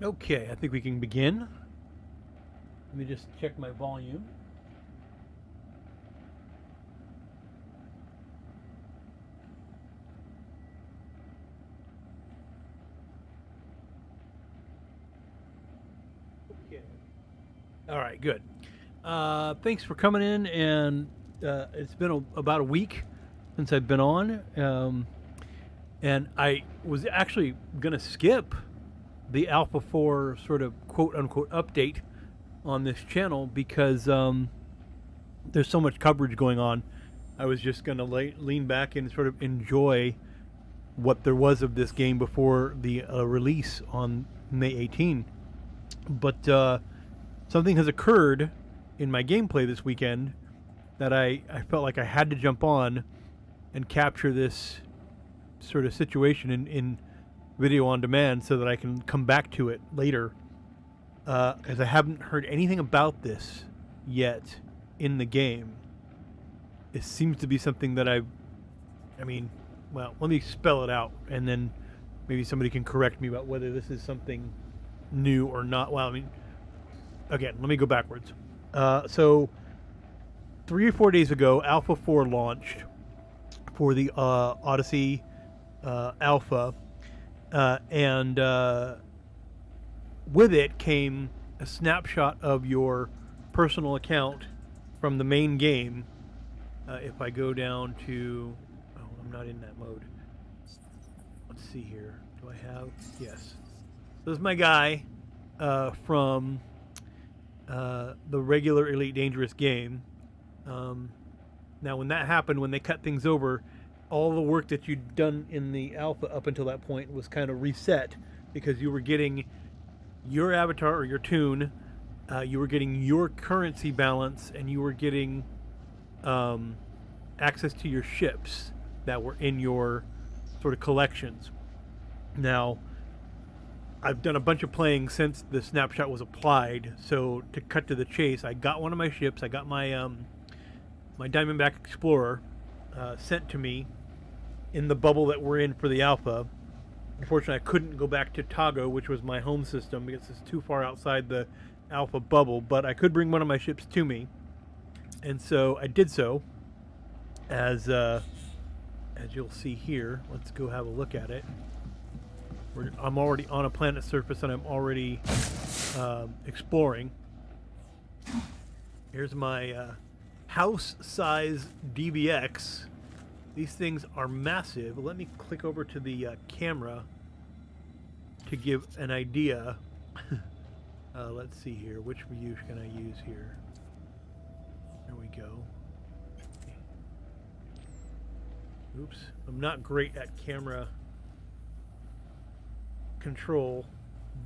Okay, I think we can begin. Let me just check my volume. Okay. All right, good. Thanks for coming in, and it's been about a week since I've been on, and I was actually going to skip the Alpha 4 sort of quote unquote update on this channel because there's so much coverage going on. I was just going to lean back and sort of enjoy what there was of this game before the release on May 18. But something has occurred in my gameplay this weekend that I felt like I had to jump on and capture this sort of situation in video on demand so that I can come back to it later. Because I haven't heard anything about this yet in the game. It seems to be something that well, let me spell it out, and then maybe somebody can correct me about whether this is something new or not. Well, again, let me go backwards. So 3 or 4 days ago, Alpha 4 launched for the Odyssey Alpha, and with it came a snapshot of your personal account from the main game. If I go down to... Oh, I'm not in that mode. Let's see here. Do I have... Yes. This is my guy from the regular Elite Dangerous game. Now, when that happened, when they cut things over, all the work that you'd done in the alpha up until that point was kind of reset, because you were getting your avatar or your toon, you were getting your currency balance, and you were getting access to your ships that were in your sort of collections. Now, I've done a bunch of playing since the snapshot was applied, so to cut to the chase, I got one of my ships. I got my my Diamondback Explorer sent to me in the bubble that we're in for the alpha. Unfortunately, I couldn't go back to Togo, which was my home system, because it's too far outside the alpha bubble, but I could bring one of my ships to me, and so I did so. As you'll see here, let's go have a look at it. I'm already on a planet's surface, and I'm already exploring. Here's my house-size DBX. These things are massive. Let me click over to the camera to give an idea. Let's see here. Which view can I use here? There we go. Oops. I'm not great at camera control,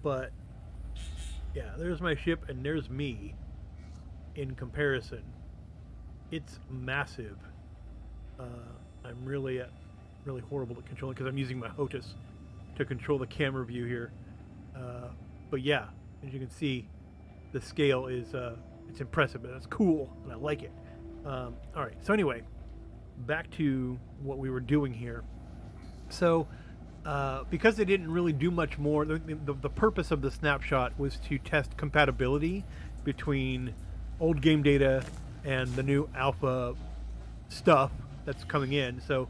but yeah, there's my ship and there's me in comparison. It's massive. I'm really horrible at controlling because I'm using my HOTAS to control the camera view here. But yeah, as you can see, the scale is it's impressive, but it's cool and I like it. All right, so anyway, back to what we were doing here. So because they didn't really do much more, the purpose of the snapshot was to test compatibility between old game data and the new alpha stuff that's coming in. So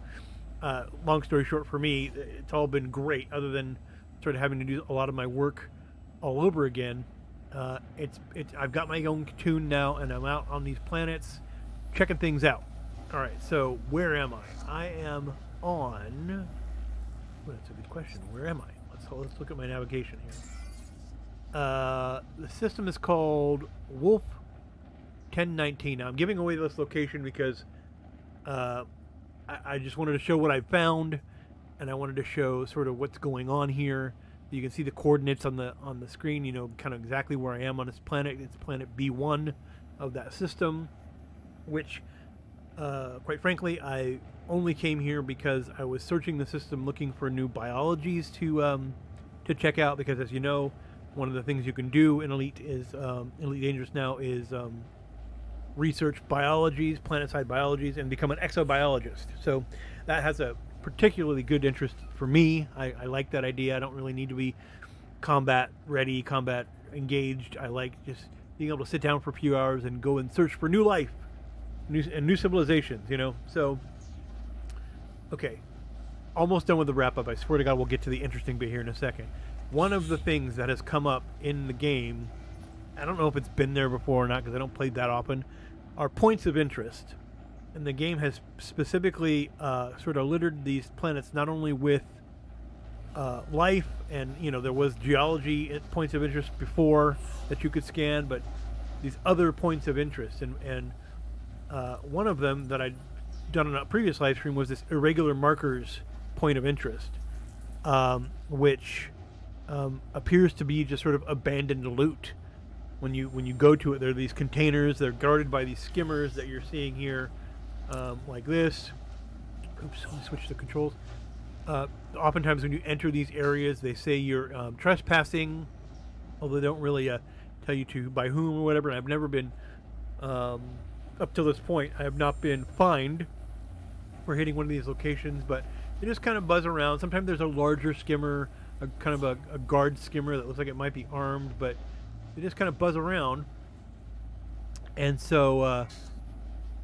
long story short, for me, it's all been great, other than sort of having to do a lot of my work all over again. I've got my own toon now, and I'm out on these planets checking things out. All right, so where am I? I am on... Well, that's a good question. Where am I? Let's look at my navigation here. The system is called Wolf 1019. Now, I'm giving away this location because I just wanted to show what I found, and I wanted to show sort of what's going on here. You can see the coordinates on the screen. You know, kind of exactly where I am on this planet. It's planet B1 of that system, which, quite frankly, I only came here because I was searching the system looking for new biologies to check out. Because, as you know, one of the things you can do in Elite Dangerous now is research biologies, planet-side biologies, and become an exobiologist. So that has a particularly good interest for me. I like that idea. I don't really need to be combat ready, combat engaged. I like just being able to sit down for a few hours and go and search for new life, new civilizations. So okay, almost done with the wrap up. I swear to God, we'll get to the interesting bit here in a second. One of the things that has come up in the game, I don't know if it's been there before or not because I don't play that often, are points of interest. And the game has specifically sort of littered these planets not only with life, and there was geology at points of interest before that you could scan, but these other points of interest. And one of them that I'd done on a previous live stream was this irregular markers point of interest, which appears to be just sort of abandoned loot. When you go to it, there are these containers. They're guarded by these skimmers that you're seeing here, like this. Oops, let me switch the controls. Oftentimes when you enter these areas, they say you're trespassing, although they don't really tell you to by whom or whatever. I've never been, up to this point, I have not been fined for hitting one of these locations, but they just kind of buzz around. Sometimes there's a larger skimmer, a kind of a guard skimmer that looks like it might be armed, but they just kind of buzz around. And so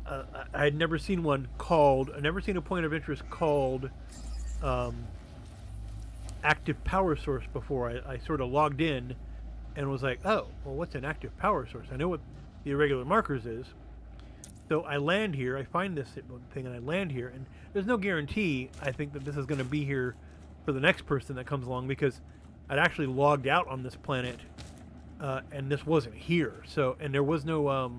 I had never seen one called, I'd never seen a point of interest called active power source before. I sort of logged in and was like, oh, well, what's an active power source? I know what the irregular markers is. So I land here, I find this thing, and I land here, and there's no guarantee, I think, that this is going to be here for the next person that comes along, because I'd actually logged out on this planet, and this wasn't here. So, and there was no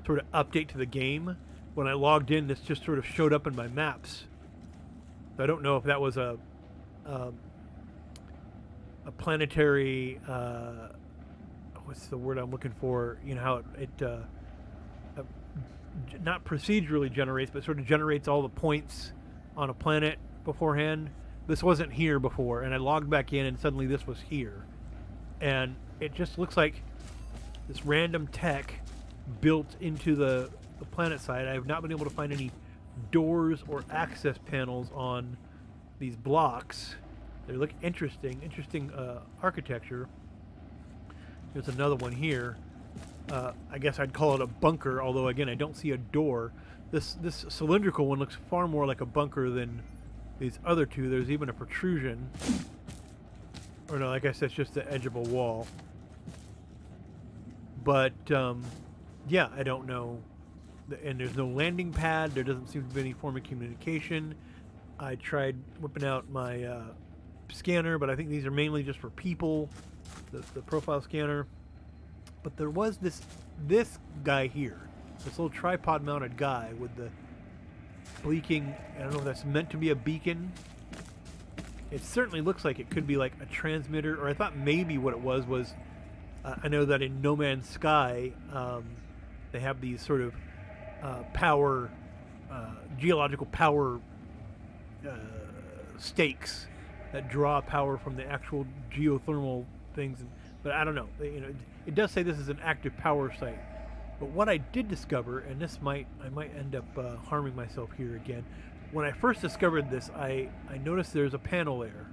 sort of update to the game. When I logged in, this just sort of showed up in my maps. So I don't know if that was a planetary, what's the word I'm looking for? How it not procedurally generates, but sort of generates all the points on a planet beforehand. This wasn't here before, and I logged back in, and suddenly this was here. And it just looks like this random tech built into the planet side. I have not been able to find any doors or access panels on these blocks. They look interesting architecture. There's another one here. I guess I'd call it a bunker, although again I don't see a door. This cylindrical one looks far more like a bunker than these other two. There's even a protrusion. Or no, I guess that's just the edge of a wall. But yeah, I don't know. And there's no landing pad. There doesn't seem to be any form of communication. I tried whipping out my scanner, but I think these are mainly just for people, the profile scanner. But there was this guy here, this little tripod mounted guy with the blinking, I don't know if that's meant to be a beacon. It certainly looks like it could be like a transmitter, or I thought maybe what it was I know that in No Man's Sky they have these sort of power, geological power stakes that draw power from the actual geothermal things. But I don't know. It does say this is an active power site. But what I did discover, and I might end up harming myself here again. When I first discovered this, I noticed there's a panel there,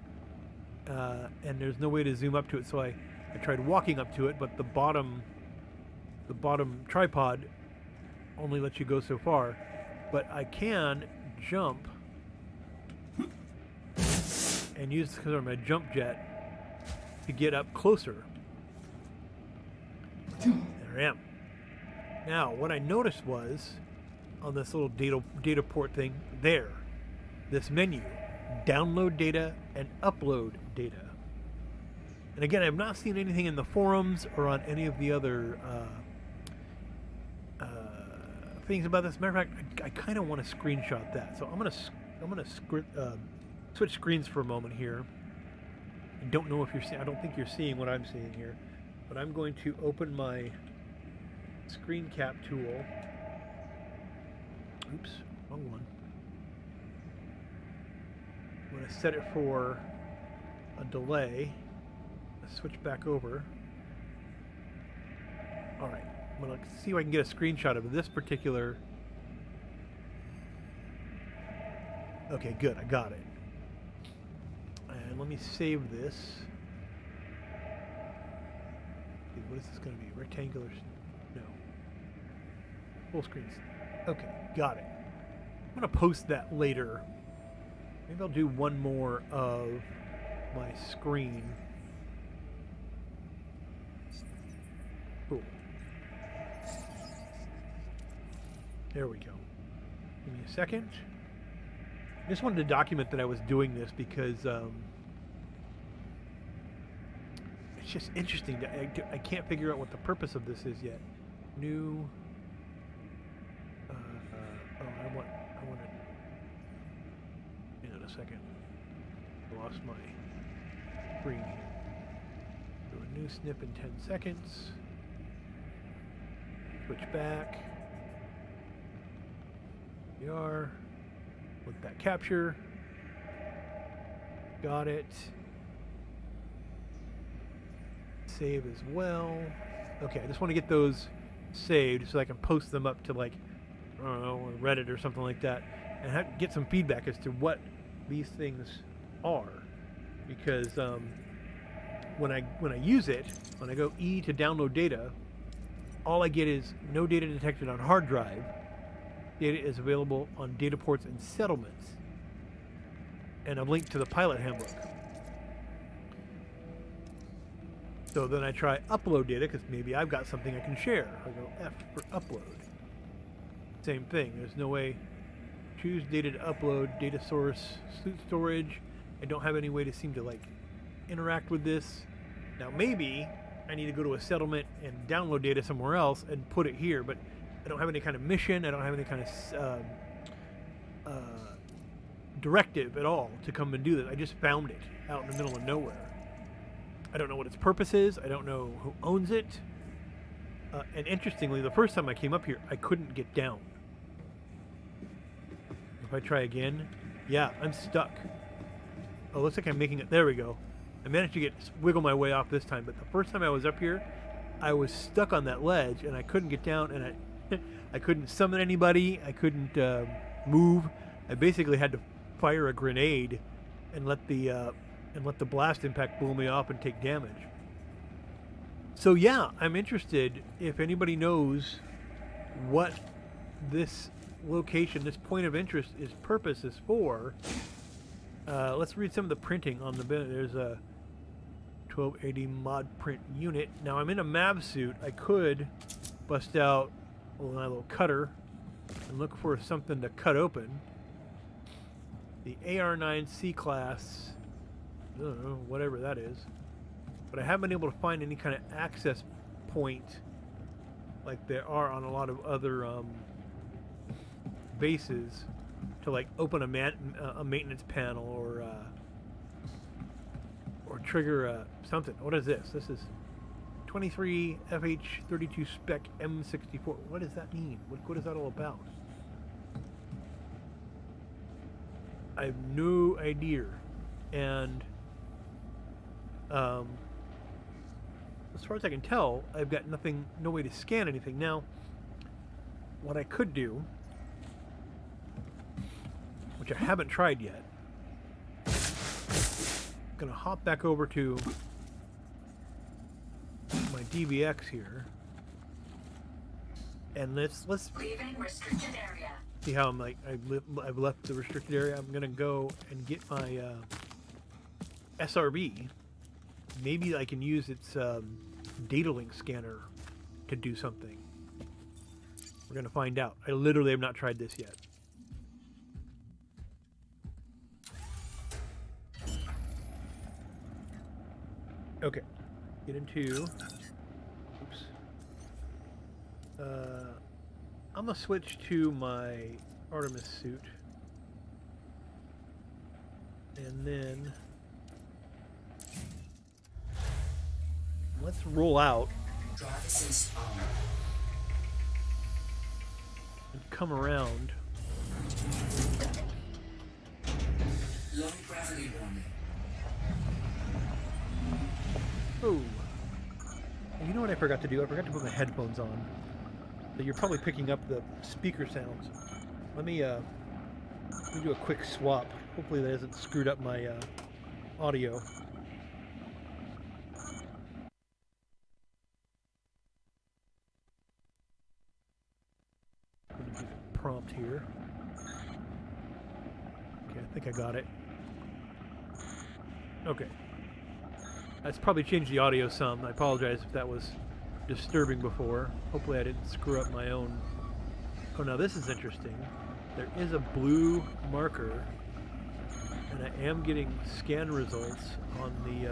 and there's no way to zoom up to it. So I tried walking up to it, but the bottom tripod only lets you go so far. But I can jump and use sort of my jump jet to get up closer. There I am. Now, what I noticed was on this little data port thing there, this menu, download data and upload data. And again, I've not seen anything in the forums or on any of the other things about this. Matter of fact, I kind of want to screenshot that. So I'm gonna switch screens for a moment here. I don't know if you're seeing. I don't think you're seeing what I'm seeing here, but I'm going to open my screen cap tool. Oops, wrong one. I'm going to set it for a delay. Let's switch back over. Alright, I'm going to see if I can get a screenshot of this particular... Okay, good, I got it. And let me save this. What is this going to be? Rectangular? No. Full screen. Okay, got it. I'm going to post that later. Maybe I'll do one more of my screen. Cool. There we go. Give me a second. I just wanted to document that I was doing this because it's just interesting. I can't figure out what the purpose of this is yet. New. I want to. Hang on a second. I lost my screen here. Do a new snip in 10 seconds. Switch back. We are with that capture. Got it. Save as well. Okay, I just want to get those saved so I can post them up to, like, I don't know, Reddit or something like that, and get some feedback as to what these things are. Because when I use it, when I go E to download data, all I get is no data detected on hard drive. Data is available on data ports and settlements, and a link to the pilot handbook. So then I try upload data because maybe I've got something I can share. I go F for upload. Same thing. There's no way. Choose data to upload, data source, storage. I don't have any way to seem to like interact with this. Now maybe I need to go to a settlement and download data somewhere else and put it here, but I don't have any kind of mission. I don't have any kind of directive at all to come and do this. I just found it out in the middle of nowhere. I don't know what its purpose is. I don't know who owns it. And interestingly, the first time I came up here, I couldn't get down. If I try again, yeah, I'm stuck. Oh, looks like I'm making it. There we go. I managed to wiggle my way off this time, but the first time I was up here, I was stuck on that ledge and I couldn't get down, and I couldn't summon anybody. I couldn't move. I basically had to fire a grenade and let the blast impact blow me off and take damage. So yeah, I'm interested if anybody knows what this location, this point of interest purpose is for. Let's read some of the printing on the bin. There's a 1280 mod print unit. Now I'm in a MAV suit. I could bust out my little cutter and look for something to cut open. The AR-9 C-class, I don't know, whatever that is. But I haven't been able to find any kind of access point like there are on a lot of other bases to like open a maintenance panel or trigger something. What is this? This is 23 FH32 spec M64. What does that mean? What is that all about? I have no idea. And as far as I can tell, I've got no way to scan anything. Now, what I could do, which I haven't tried yet, I'm gonna hop back over to my DVX here, and let's leaving restricted area. See how I'm like I've left the restricted area. I'm gonna go and get my SRB. Maybe I can use its data link scanner to do something. We're gonna find out. I literally have not tried this yet. Okay, get into. Oops. I'm gonna switch to my Artemis suit, and then let's roll out and come around. Low gravity warning. Oh, you know what I forgot to do? I forgot to put my headphones on. So you're probably picking up the speaker sounds. Let me do a quick swap. Hopefully that hasn't screwed up my audio. prompt here. Okay, I think I got it. Okay. That's probably changed the audio some. I apologize if that was disturbing before. Hopefully I didn't screw up my own. Oh, now this is interesting. There is a blue marker, and I am getting scan results on the...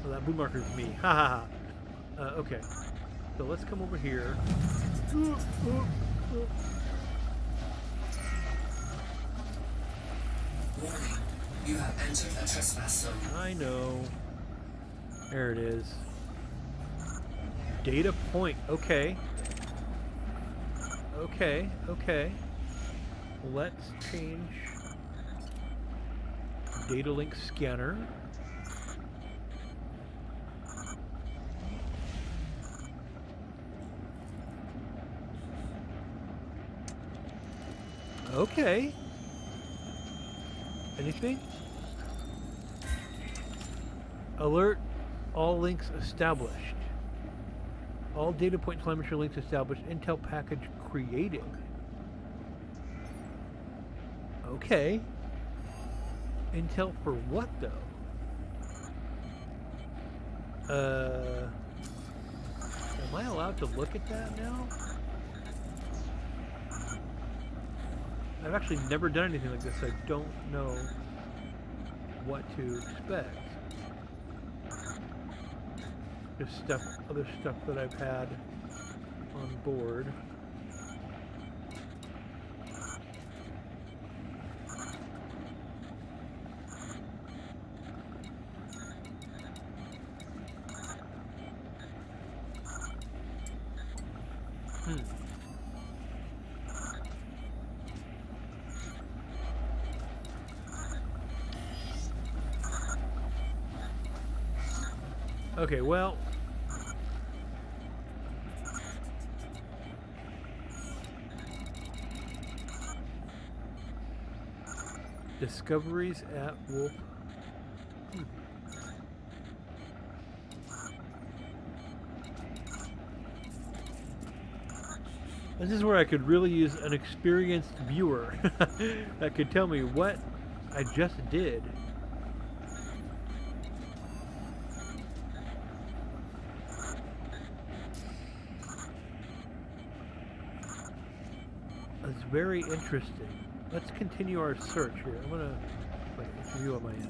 Oh, that blue marker is me. Ha ha ha. Okay. So let's come over here. Warning, you have entered a trespass zone. I know. There it is. Data point. Okay. Okay. Okay. Let's change data link scanner. Okay. Anything? Alert. All links established. All data point telemetry links established. Intel package created. Okay. Intel for what though? Am I allowed to look at that now? I've actually never done anything like this. I don't know what to expect. Just stuff, other stuff that I've had on board. Okay, well, discoveries at Wolf. This is where I could really use an experienced viewer that could tell me what I just did. It's very interesting. Let's continue our search here. I'm gonna wait, which view am I in?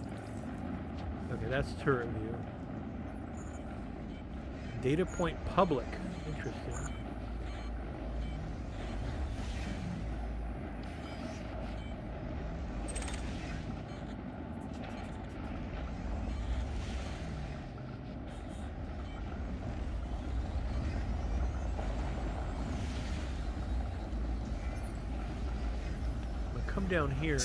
Okay, that's turret view. Data point public. Interesting. Come down here and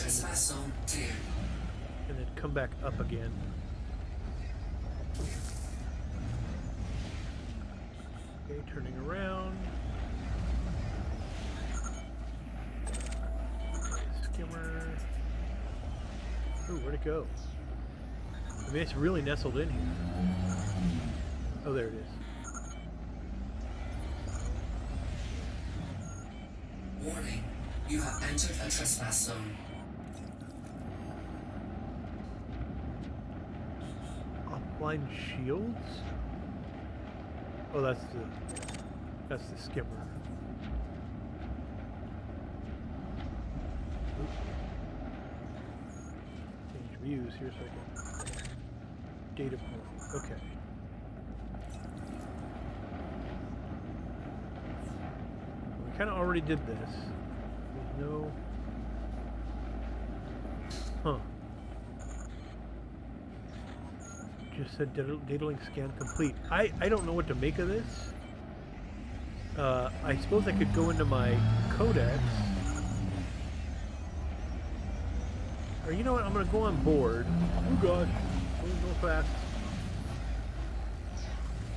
then come back up again. Okay, turning around. Skimmer. Ooh, where'd it go? I mean, it's really nestled in here. Oh, there it is. Warning, you have entered a trespass zone. Offline shields? Oh, that's the skimmer. Oop. Change views here so I can data point. Okay. We kind of already did this. There's no. Huh. Just said data link scan complete. I don't know what to make of this. I suppose I could go into my codex. Or you know what? I'm going to go on board. Oh gosh. Going real fast.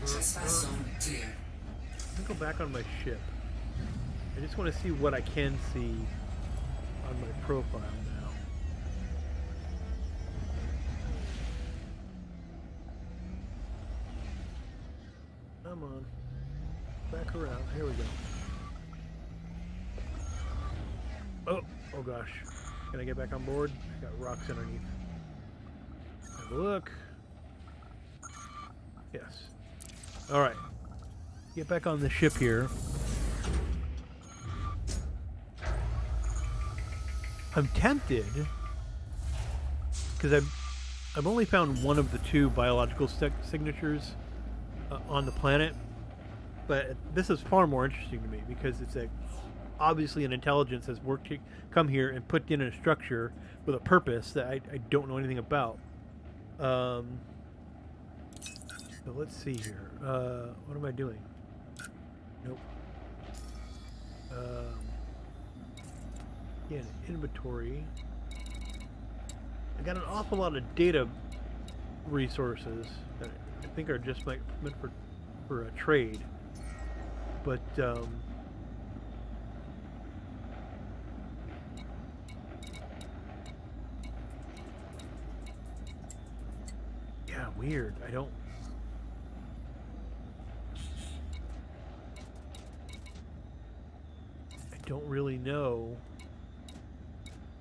Trespass zone clear. I'm going to go back on my ship. I just want to see what I can see on my profile now. Come on. back around. Here we go. Oh gosh. Can I get back on board? I got rocks underneath. Have a look. Yes. All right. Get back on the ship here. I'm tempted because I've only found one of the two biological signatures on the planet, but this is far more interesting to me because it's obviously an intelligence has worked to come here and put in a structure with a purpose that I don't know anything about. So let's see here. What am I doing? Nope. Again, inventory. I got an awful lot of data resources that I think are just meant for a trade, but yeah, weird. I don't really know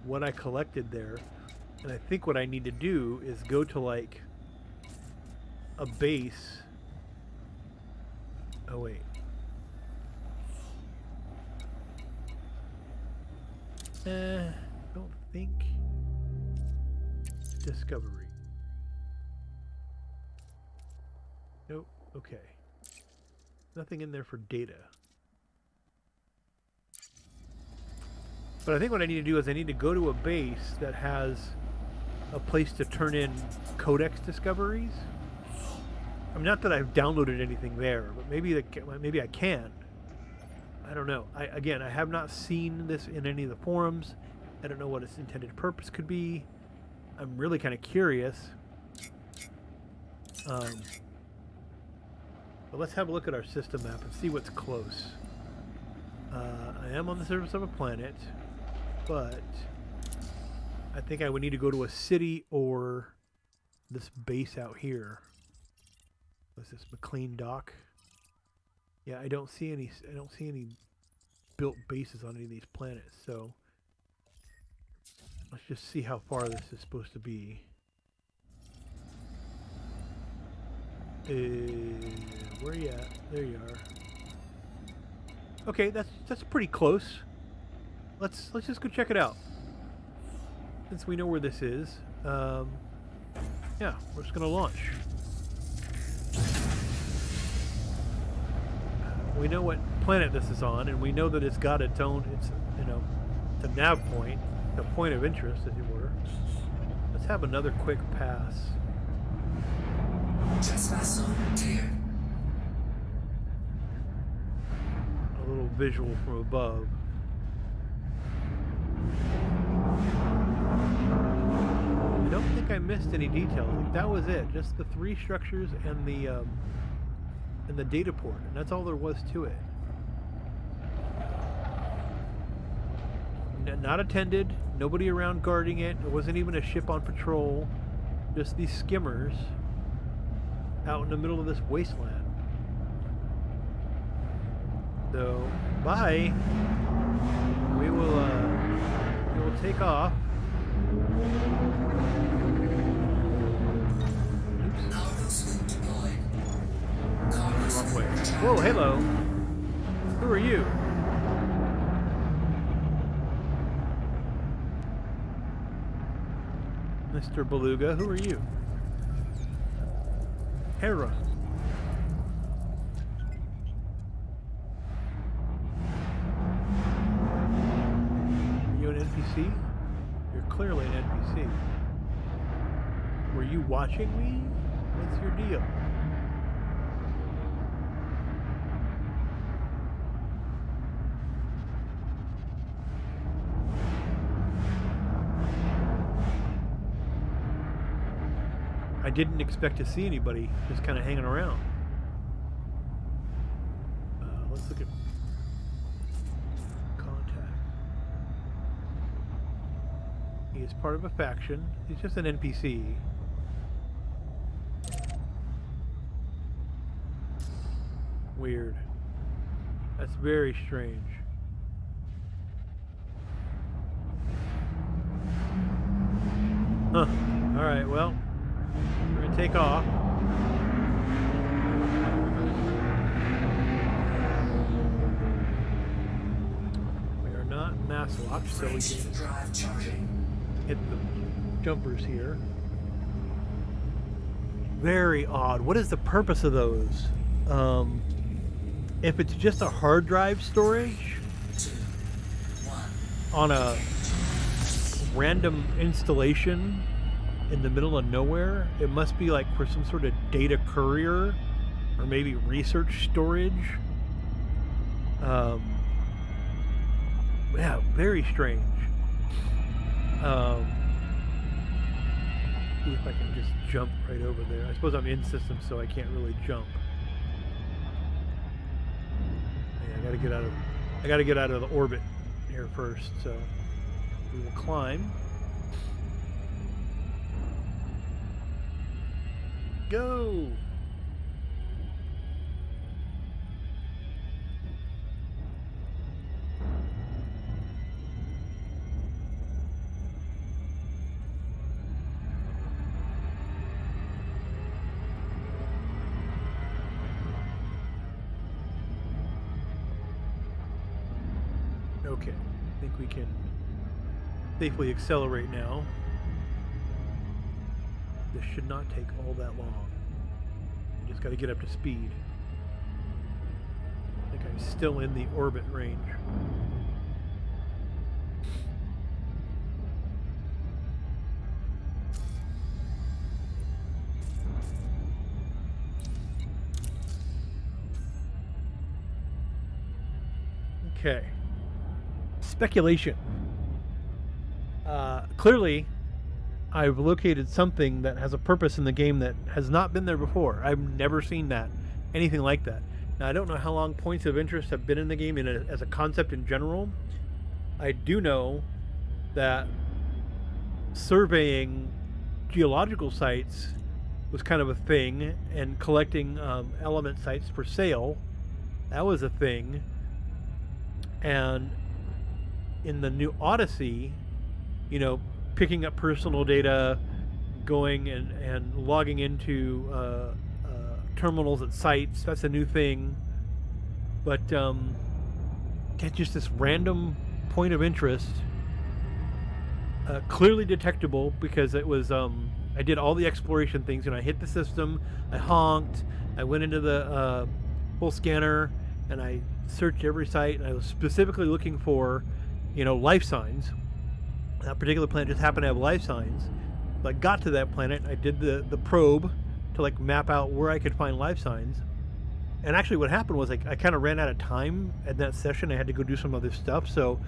what I collected there, and I think what I need to do is go to like a base. Oh wait. Don't think. Discovery. Nope. Okay. Nothing in there for data. But I think what I need to do is I need to go to a base that has a place to turn in codex discoveries. I mean, not that I've downloaded anything there, but maybe I can. I don't know. Again, I have not seen this in any of the forums. I don't know what its intended purpose could be. I'm really kind of curious. But let's have a look at our system map and see what's close. I am on the surface of a planet, but I think I would need to go to a city or this base out here. What's this, McLean Dock? Yeah, I don't see any built bases on any of these planets, so let's just see how far this is supposed to be. Where are you at? There you are. Okay, that's pretty close. Let's just go check it out. Since we know where this is, yeah, we're just gonna launch. We know what planet this is on, and we know that it's got its own, it's a nav point, a point of interest, as it were. Let's have another quick pass. Trespass zone clear. A little visual from above. I don't think I missed any details. Like, that was it. Just the three structures and the data port, and that's all there was to it. Not attended. Nobody around guarding it. There wasn't even a ship on patrol. Just these skimmers out in the middle of this wasteland. So, bye. We will take off. Oops. Cargo scoop deployed. Cargo Wrong scoop way. retracted. Whoa, hello. Who are you? Mr. Beluga, who are you? Hera. Are you an NPC? You're clearly an NPC. Were you watching me? What's your deal? I didn't expect to see anybody just kind of hanging around. Let's look at contact. He is part of a faction. He's just an NPC. Weird. That's very strange. Huh. Alright, well, we're gonna take off. We are not mass locked, so we can drive charging. hit the jumpers here. Very odd. What is the purpose of those? If it's just a hard drive storage 2, 1. on a random installation in the middle of nowhere, it must be like for some sort of data courier or maybe research storage. Yeah, very strange. See if I can just jump right over there. I suppose I'm in system, so I can't really jump. Yeah, I gotta get out of the orbit here first, so we will climb. Go! Okay, I think we can safely accelerate now. This should not take all that long. Just got to get up to speed. I think I'm still in the orbit range. Okay. Speculation. Clearly, I've located something that has a purpose in the game that has not been there before. I've never seen that, anything like that. Now, I don't know how long points of interest have been in the game as a concept in general. I do know that surveying geological sites was kind of a thing, and collecting element sites for sale, that was a thing. And in the new Odyssey, you know, picking up personal data, going and logging into terminals at sites, that's a new thing. But get just this random point of interest, clearly detectable because it was, I did all the exploration things, and I hit the system, I honked, I went into the full scanner, and I searched every site, and I was specifically looking for, you know, life signs. That particular planet just happened to have life signs. So I got to that planet, I did the probe to like map out where I could find life signs. And actually what happened was, like, I kind of ran out of time at that session. I had to go do some other stuff, so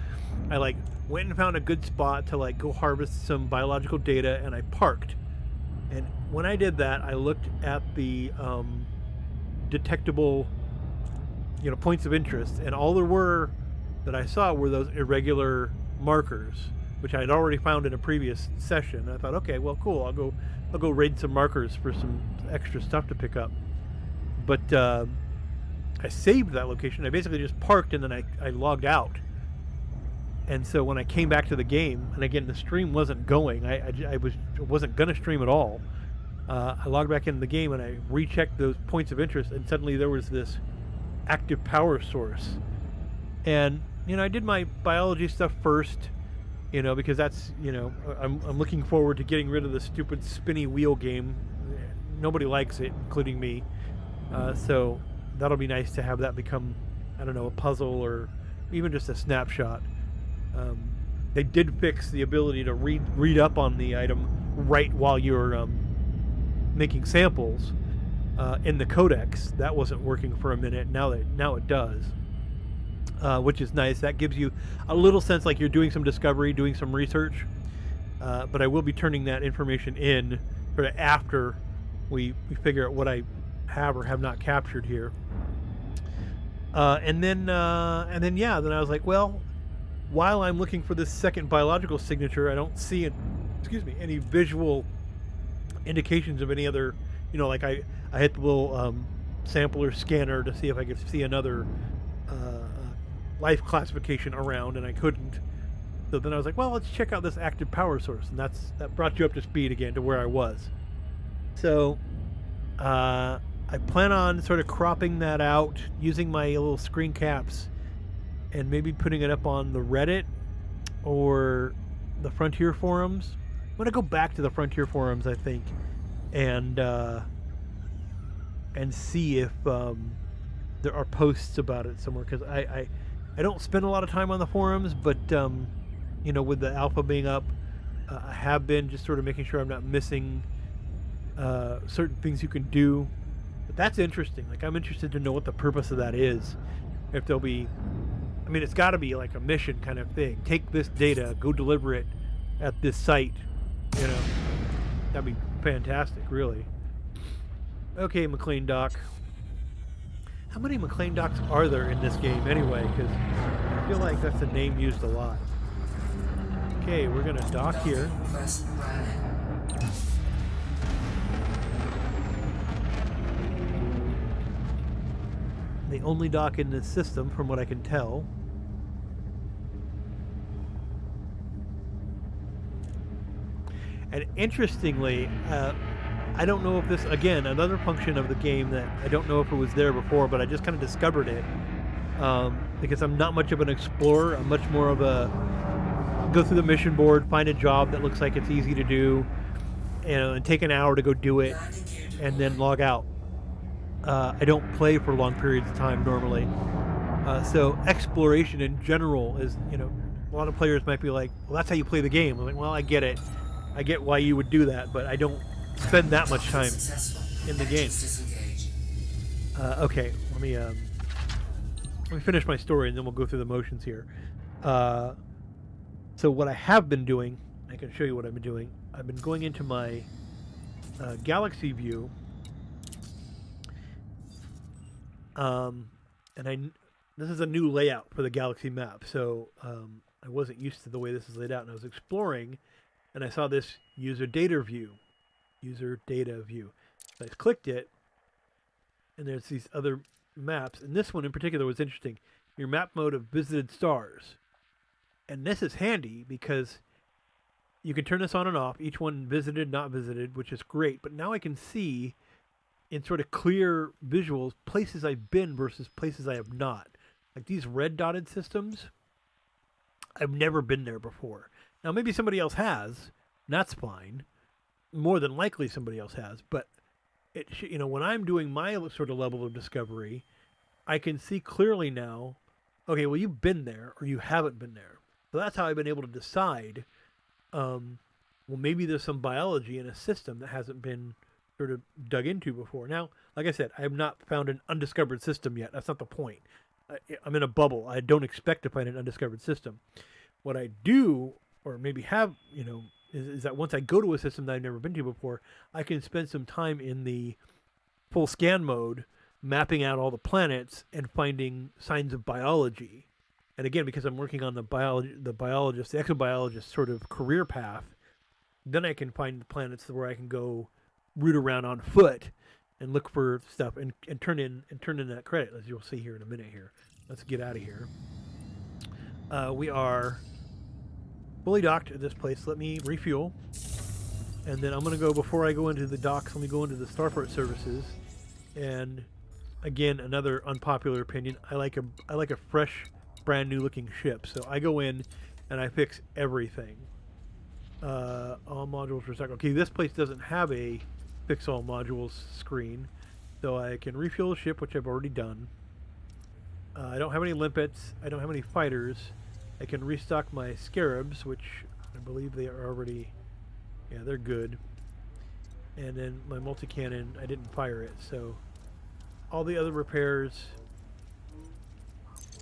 I like went and found a good spot to like go harvest some biological data, and I parked. And when I did that, I looked at the detectable, you know, points of interest, and all there were that I saw were those irregular markers, which I had already found in a previous session. I thought, okay, well, cool. I'll go raid some markers for some extra stuff to pick up. But I saved that location. I basically just parked, and then I logged out. And so when I came back to the game, and again, the stream wasn't going. I wasn't gonna stream at all. I logged back into the game, and I rechecked those points of interest, and suddenly there was this active power source. And you know, I did my biology stuff first, you know, because that's, you know, I'm looking forward to getting rid of the stupid spinny wheel game. Nobody likes it, including me. So that'll be nice to have that become, I don't know, a puzzle or even just a snapshot. They did fix the ability to read up on the item right while you're making samples in the codex. That wasn't working for a minute. Now it does. Which is nice. That gives you a little sense like you're doing some discovery, doing some research. But I will be turning that information in sort of after we figure out what I have or have not captured here. And then I was like, well, while I'm looking for this second biological signature, I don't see any visual indications of any other, you know, like I hit the little sampler scanner to see if I could see another life classification around, and I couldn't. So then I was like, well, let's check out this active power source, and that brought you up to speed again to where I was. So I plan on sort of cropping that out, using my little screen caps, and maybe putting it up on the Reddit or the Frontier forums. I'm gonna go back to the Frontier forums, I think, and see if there are posts about it somewhere, because I don't spend a lot of time on the forums, but with the alpha being up, I have been just sort of making sure I'm not missing certain things you can do. But that's interesting. Like, I'm interested to know what the purpose of that is. If there'll be, I mean, it's got to be like a mission kind of thing. Take this data, go deliver it at this site. That'd be fantastic, really. Okay, McLean Dock. How many McLean Docks are there in this game anyway? Because I feel like that's a name used a lot. Okay, we're gonna dock here. The only dock in this system, from what I can tell. And interestingly, I don't know if this, again, another function of the game that I don't know if it was there before, but I just kind of discovered it. Because I'm not much of an explorer. I'm much more of a go through the mission board, find a job that looks like it's easy to do, and take an hour to go do it, and then log out. I don't play for long periods of time normally. So exploration in general is, a lot of players might be like, well, that's how you play the game. I'm like, well, I get it. I get why you would do that, but I don't spend that much time in the game. Okay, let me finish my story, and then we'll go through the motions here. So what I have been doing, I can show you what I've been doing. I've been going into my galaxy view, and this is a new layout for the galaxy map. So I wasn't used to the way this is laid out, and I was exploring, and I saw this user data view. So I clicked it, and there's these other maps, and this one in particular was interesting. Your map mode of visited stars. And this is handy because you can turn this on and off, each one visited, not visited, which is great. But now I can see in sort of clear visuals places I've been versus places I have not. Like these red dotted systems, I've never been there before. Now maybe somebody else has, and that's fine. More than likely somebody else has, but when I'm doing my sort of level of discovery, I can see clearly now, okay, well, you've been there or you haven't been there. So that's how I've been able to decide, well, maybe there's some biology in a system that hasn't been sort of dug into before. Now, like I said, I have not found an undiscovered system yet. That's not the point. I'm in a bubble. I don't expect to find an undiscovered system. What I do, or maybe have, is that once I go to a system that I've never been to before, I can spend some time in the full scan mode, mapping out all the planets and finding signs of biology. And again, because I'm working on the exobiologist sort of career path, then I can find planets where I can go root around on foot and look for stuff and turn in that credit, as you'll see here in a minute here. Let's get out of here. We are fully docked at this place. Let me refuel. And then I'm going to go, before I go into the docks, let me go into the Starport services. And again, another unpopular opinion, I like a fresh, brand new looking ship. So I go in and I fix everything. All modules recycle. Okay, this place doesn't have a fix all modules screen. So I can refuel the ship, which I've already done. I don't have any limpets. I don't have any fighters. I can restock my scarabs, which I believe they are already, yeah, they're good. And then my multi-cannon, I didn't fire it, so all the other repairs,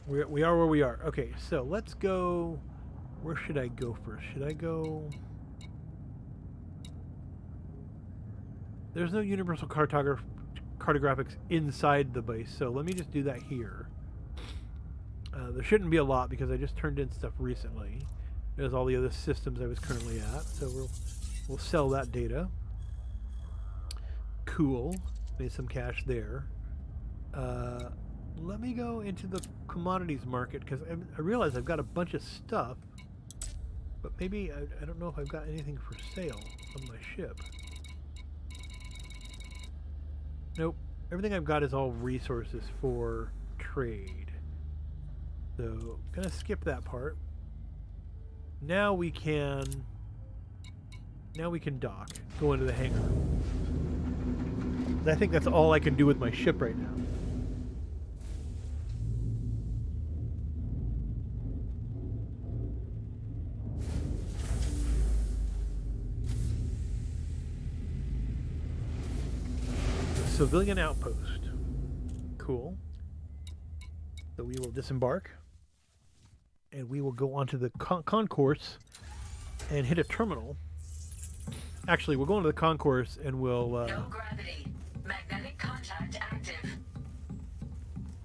we are where we are. Okay, so let's go, where should I go first? Should I go, there's no universal cartographics inside the base, so let me just do that here. There shouldn't be a lot because I just turned in stuff recently. There's all the other systems I was currently at, so we'll sell that data. Cool, made some cash there. Let let me go into the commodities market because I realize I've got a bunch of stuff, but maybe I don't know if I've got anything for sale on my ship. Nope. Everything I've got is all resources for trade. So, gonna skip that part. Now we can dock. Go into the hangar. I think that's all I can do with my ship right now. Civilian outpost. Cool. So we will disembark. And we will go onto the concourse and hit a terminal. Actually, we'll go into the concourse and we'll... No gravity. Magnetic contact active.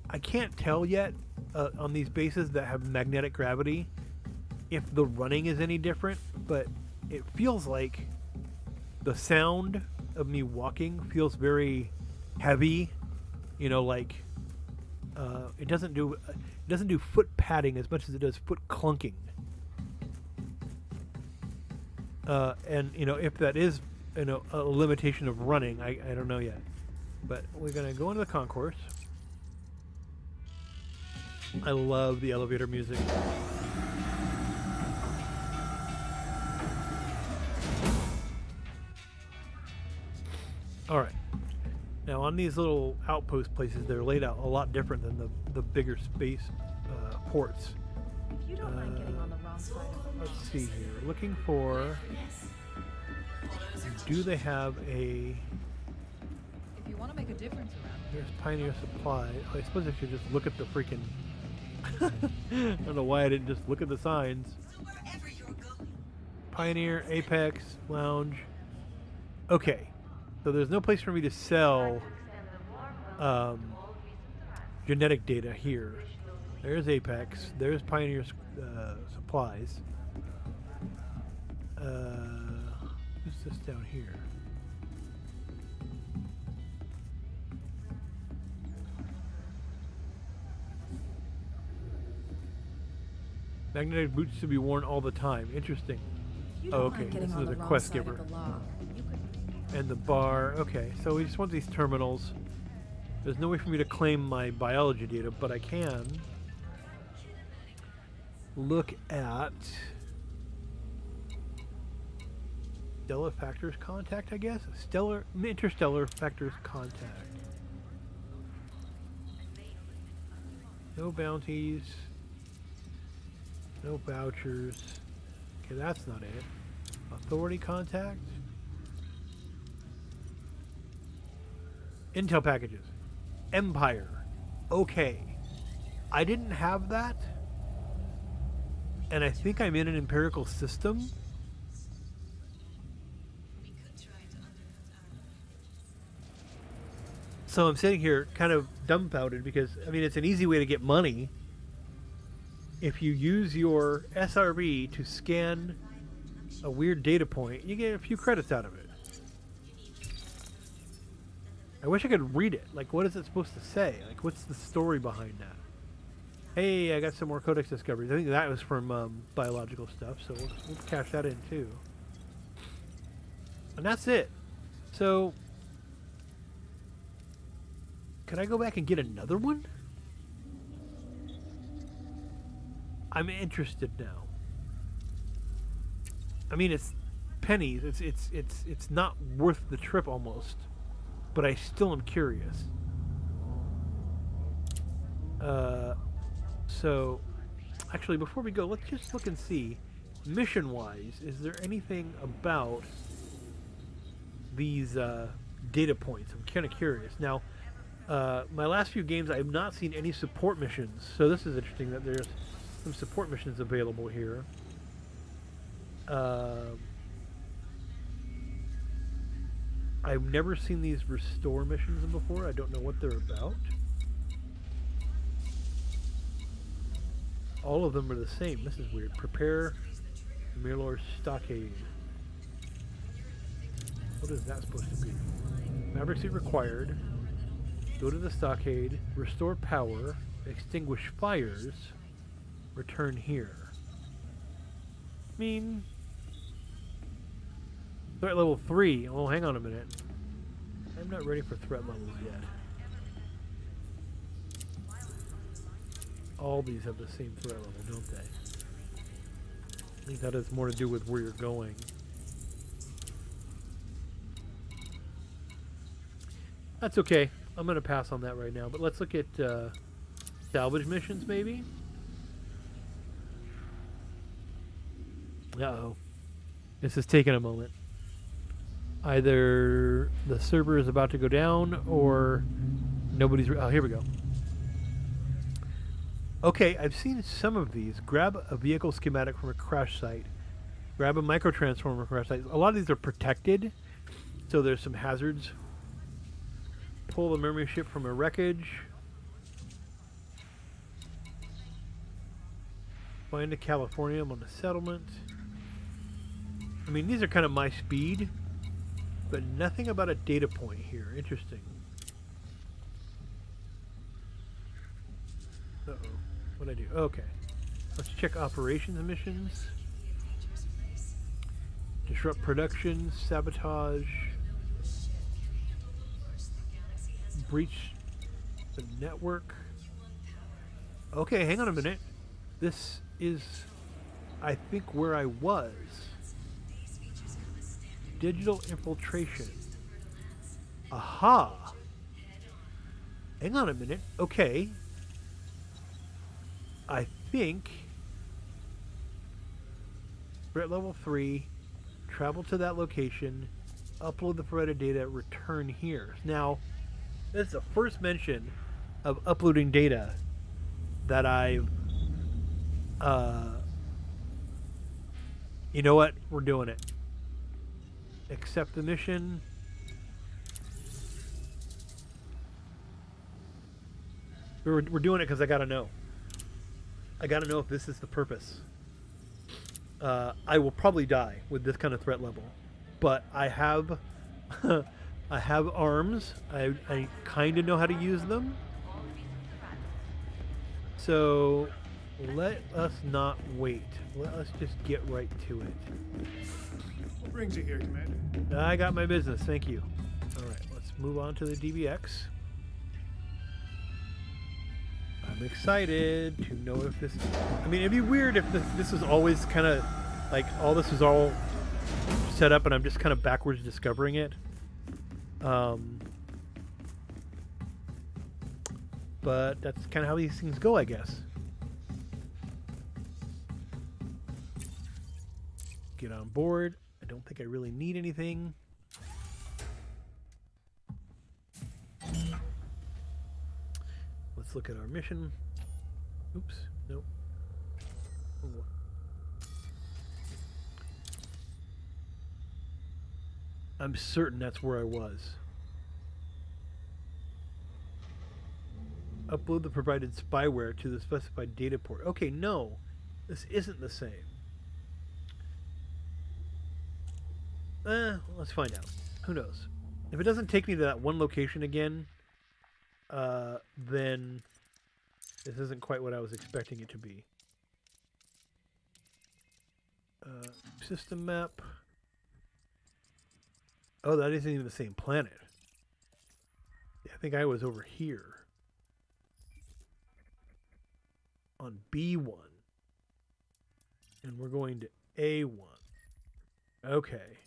I can't tell yet on these bases that have magnetic gravity if the running is any different, but it feels like the sound of me walking feels very heavy, you know, like it doesn't do foot padding as much as it does foot clunking. And you know, if that is, you know, a limitation of running, I don't know yet. But we're gonna go into the concourse. I love the elevator music. All right. Now on these little outpost places, they're laid out a lot different than the bigger space ports. If you don't mind getting on the wrong side of the Let's see here. Looking for... Do they have a... If you want to make a difference around Here's Pioneer Supply. I suppose I should just look at the freaking... I don't know why I didn't just look at the signs. Wherever you're going. Pioneer, Apex, Lounge. Okay. So there's no place for me to sell genetic data here. There's Apex. There's Pioneer Supplies. What's this down here? Magnetic boots to be worn all the time. Interesting. it. You Oh, don't okay. mind getting This on is the a wrong quest side giver. of the law. You could And the bar. Okay, so we just want these terminals. There's no way for me to claim my biology data, but I can look at stellar factors contact, I guess. Interstellar factors contact. No bounties. No vouchers. Okay, that's not it. Authority contact. Intel packages. Empire. Okay. I didn't have that. And I think I'm in an empirical system. So I'm sitting here kind of dumbfounded because, I mean, it's an easy way to get money. If you use your SRB to scan a weird data point, you get a few credits out of it. I wish I could read it. Like, what is it supposed to say? Like, what's the story behind that? Hey, I got some more codex discoveries. I think that was from biological stuff, so we'll cash that in too. And that's it. So, can I go back and get another one? I'm interested now. I mean, it's pennies. It's not worth the trip almost, but I still am curious. So, actually, before we go, let's just look and see, mission-wise, is there anything about these data points? I'm kind of curious. Now, my last few games, I have not seen any support missions, so this is interesting that there's some support missions available here. I've never seen these restore missions before. I don't know what they're about. All of them are the same. This is weird. Prepare Mirlor Stockade. What is that supposed to be? Maverick suit required. Go to the stockade, restore power, extinguish fires, return here. I mean, threat level 3. Oh, hang on a minute. I'm not ready for threat levels yet. All these have the same threat level, don't they? I think that has more to do with where you're going. That's okay. I'm going to pass on that right now. But let's look at salvage missions, maybe? Uh-oh. This is taking a moment. Either the server is about to go down or nobody's... Oh, here we go. Okay, I've seen some of these. Grab a vehicle schematic from a crash site. Grab a microtransformer from a crash site. A lot of these are protected, so there's some hazards. Pull the memory chip from a wreckage. Find a Californium on a settlement. I mean, these are kind of my speed, but nothing about a data point here. Interesting. Uh-oh. What'd I do? Okay. Let's check operations missions. Disrupt production, sabotage, breach the network. Okay, hang on a minute. This is, I think, where I was. Digital infiltration. Aha! Hang on a minute. Okay. I think threat level 3, travel to that location, upload the provided data, return here. Now, this is the first mention of uploading data that I've you know what? We're doing it. Accept the mission. We're doing it because I gotta know. I gotta know if this is the purpose. I will probably die with this kind of threat level, but I have I have arms. I kind of know how to use them. So let us not wait. Let us just get right to it. What brings you here, Commander? I got my business. Thank you. All right, let's move on to the DBX. I'm excited to know if this... I mean, it'd be weird if this was always kind of... Like, all this is all set up and I'm just kind of backwards discovering it. But that's kind of how these things go, I guess. Get on board. I don't think I really need anything. Let's look at our mission. Oops. Nope. Oh. I'm certain that's where I was. Upload the provided spyware to the specified data port. Okay, no. This isn't the same. Let's find out. Who knows? If it doesn't take me to that one location again, then this isn't quite what I was expecting it to be. System map. Oh, that isn't even the same planet. Yeah, I think I was over here. On B1. And we're going to A1. Okay.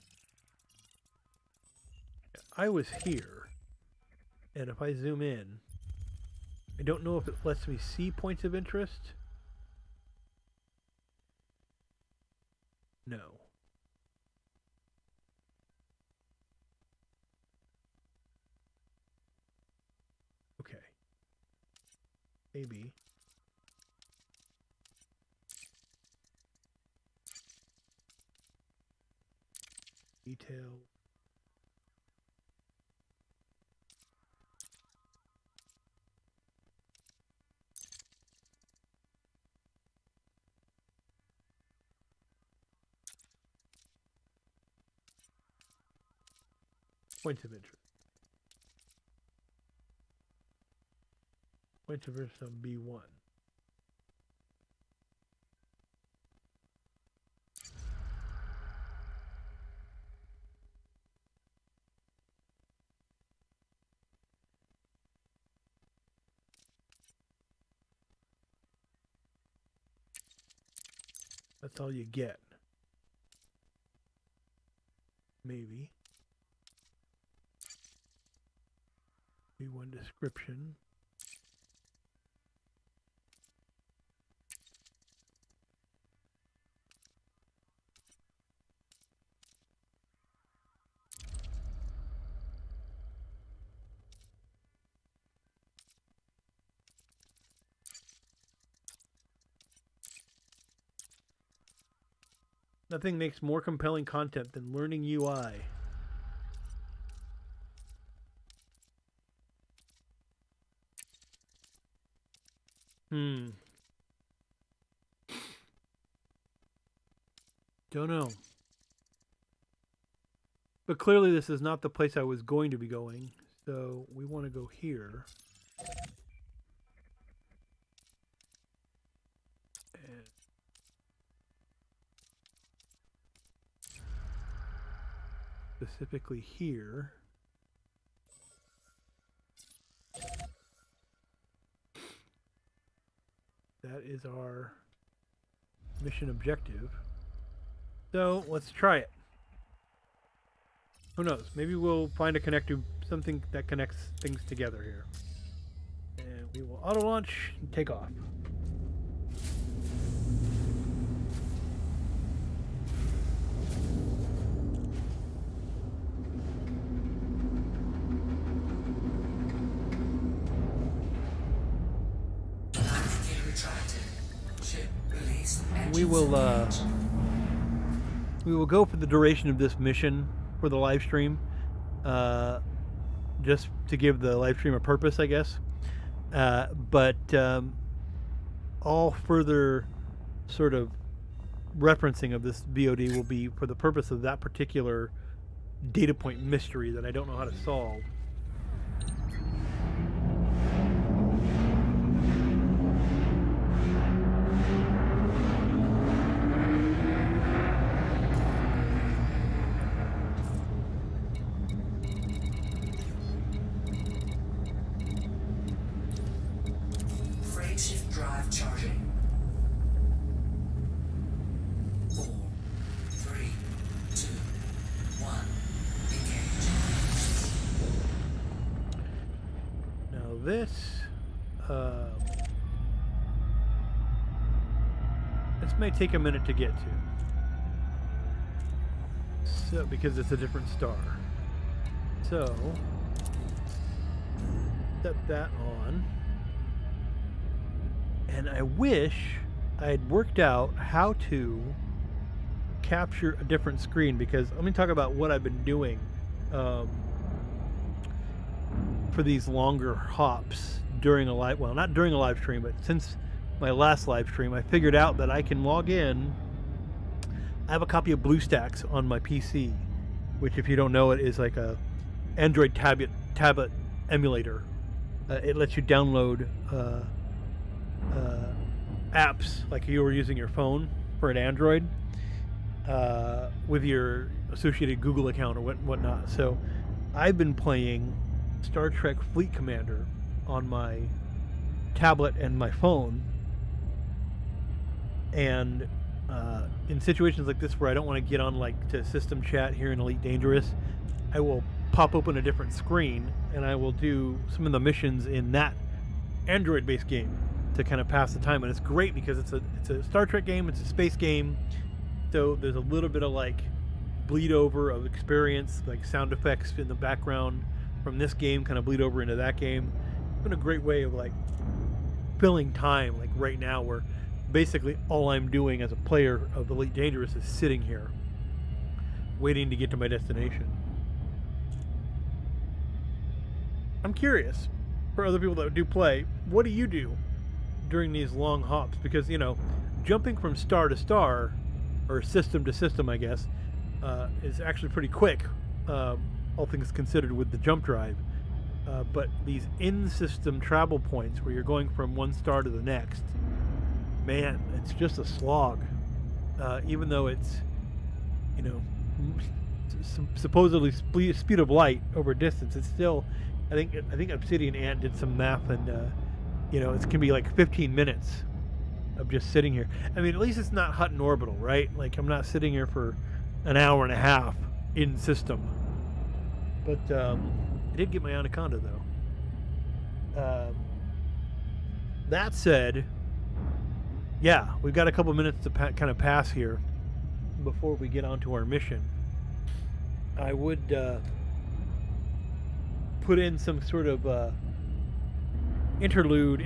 I was here. And if I zoom in, I don't know if it lets me see points of interest. No. Okay. Maybe. Detail. Points of interest. Point to verse on B1. That's all you get. Maybe. B1 description. Nothing makes more compelling content than learning UI. Don't know. But clearly this is not the place I was going to be going. So we want to go here. And specifically here. That is our mission objective. So let's try it. Who knows? Maybe we'll find a connector, something that connects things together here. And we will auto launch and take off. We will go for the duration of this mission for the live stream, just to give the live stream a purpose, I guess. But all further sort of referencing of this VOD will be for the purpose of that particular data point mystery that I don't know how to solve. This may take a minute to get to, so because it's a different star. So set that on, and I wish I had worked out how to capture a different screen, because let me talk about what I've been doing for these longer hops during a live, well, not during a live stream, but since my last live stream, I figured out that I can log in. I have a copy of BlueStacks on my PC, which, if you don't know it, is like a Android tablet emulator. It lets you download apps like you were using your phone for an Android with your associated Google account or whatnot. So I've been playing Star Trek Fleet Commander on my tablet and my phone, and in situations like this where I don't want to get on like to system chat here in Elite Dangerous, I will pop open a different screen and I will do some of the missions in that Android based game to kind of pass the time. And it's great because it's a Star Trek game, it's a space game, so there's a little bit of like bleed over of experience, like sound effects in the background from this game kind of bleed over into that game. It's been a great way of like filling time, like right now, where basically all I'm doing as a player of Elite Dangerous is sitting here waiting to get to my destination. I'm curious, for other people that do play, what do you do during these long hops? Because, you know, jumping from star to star, or system to system, I guess, is actually pretty quick, all things considered, with the jump drive. But these in-system travel points where you're going from one star to the next, man, it's just a slog. Even though it's, you know, supposedly speed of light over distance, it's still, I think Obsidian Ant did some math, and you know, it can be like 15 minutes of just sitting here. I mean, at least it's not Hutton Orbital, right? Like, I'm not sitting here for an hour and a half in system. But I did get my Anaconda, though. That said, yeah, we've got a couple minutes to kind of pass here before we get onto our mission. I would put in some sort of interlude,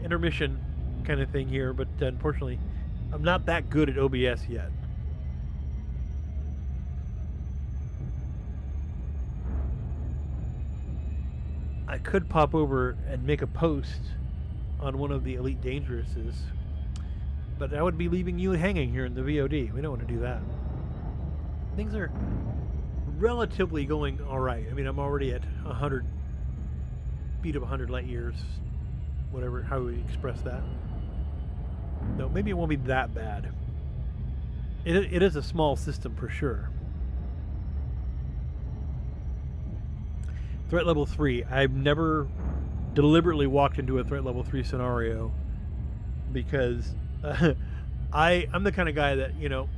intermission kind of thing here, but unfortunately, I'm not that good at OBS yet. I could pop over and make a post on one of the Elite Dangerouses, but I would be leaving you hanging here in the VOD. We don't want to do that. Things are relatively going all right. I mean, I'm already at 100 speed of 100 light years, whatever, how we express that. No, maybe it won't be that bad. It is a small system for sure. Threat level 3. I've never deliberately walked into a threat level 3 scenario because I'm the kind of guy that, you know,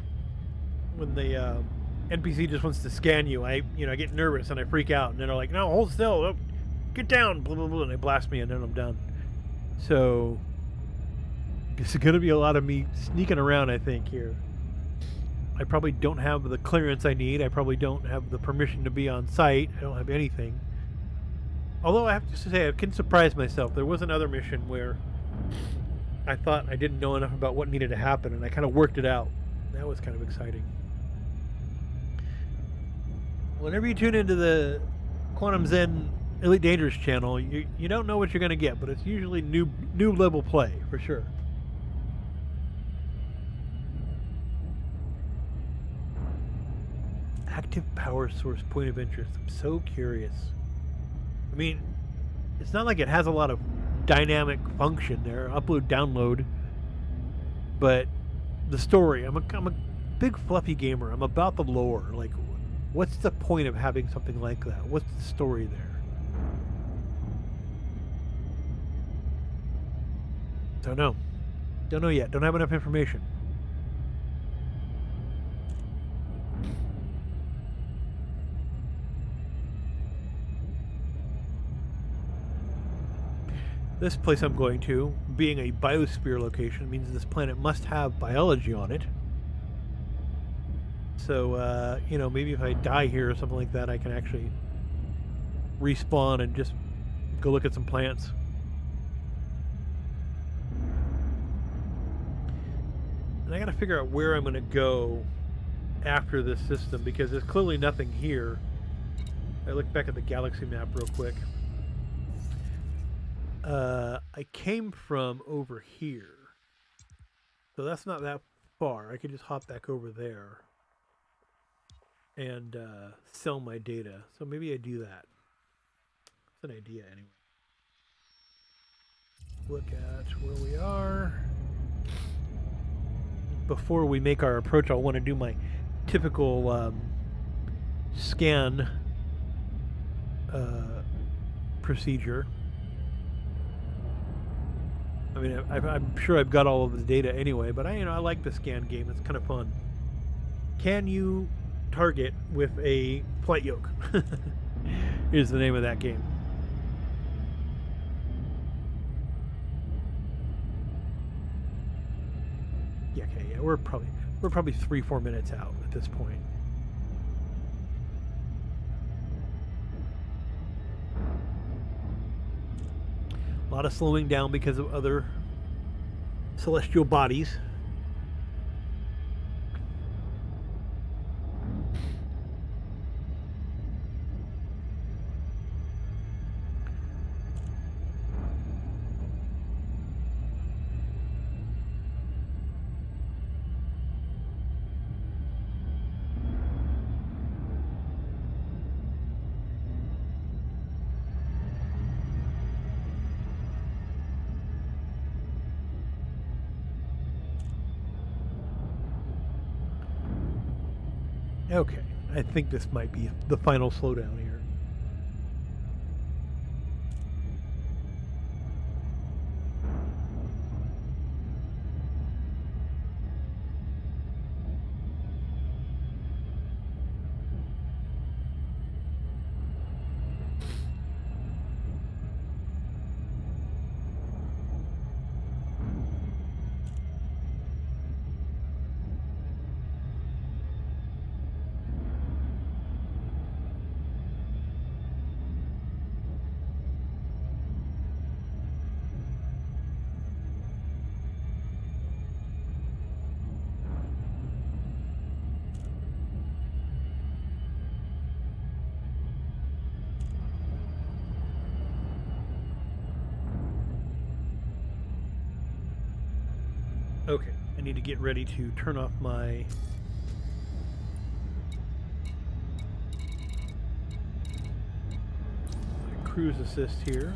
when the NPC just wants to scan you, I get nervous and I freak out, and then they're like, no, hold still, oh, get down, blah, blah, blah, and they blast me, and then I'm done. So it's going to be a lot of me sneaking around, I think, here. I probably don't have the clearance I need. I probably don't have the permission to be on site. I don't have anything. Although I have to say, I can surprise myself. There was another mission where I thought I didn't know enough about what needed to happen, and I kind of worked it out. That was kind of exciting. Whenever you tune into the Quantum Zen Elite Dangerous channel, you don't know what you're going to get, but it's usually new level play, for sure. Active power source point of interest. I'm so curious. I mean, it's not like it has a lot of dynamic function there, upload, download, but the story, I'm a big fluffy gamer. I'm about the lore. Like, what's the point of having something like that? What's the story there? Don't know. Don't know yet. Don't have enough information. This place I'm going to, being a biosphere location, means this planet must have biology on it. So, you know, maybe if I die here or something like that, I can actually respawn and just go look at some plants. And I gotta figure out where I'm gonna go after this system, because there's clearly nothing here. I look back at the galaxy map real quick. I came from over here, so that's not that far. I could just hop back over there and sell my data. So maybe I do that. It's an idea anyway. Look at where we are. Before we make our approach, I'll want to do my typical scan procedure. I mean, I'm sure I've got all of the data anyway, but I like the scan game. It's kind of fun. Can you target with a flight yoke? Is the name of that game. Yeah, okay, yeah, we're probably 3-4 minutes out at this point. A lot of slowing down because of other celestial bodies. Okay, I think this might be the final slowdown here. Okay, I need to get ready to turn off my cruise assist here.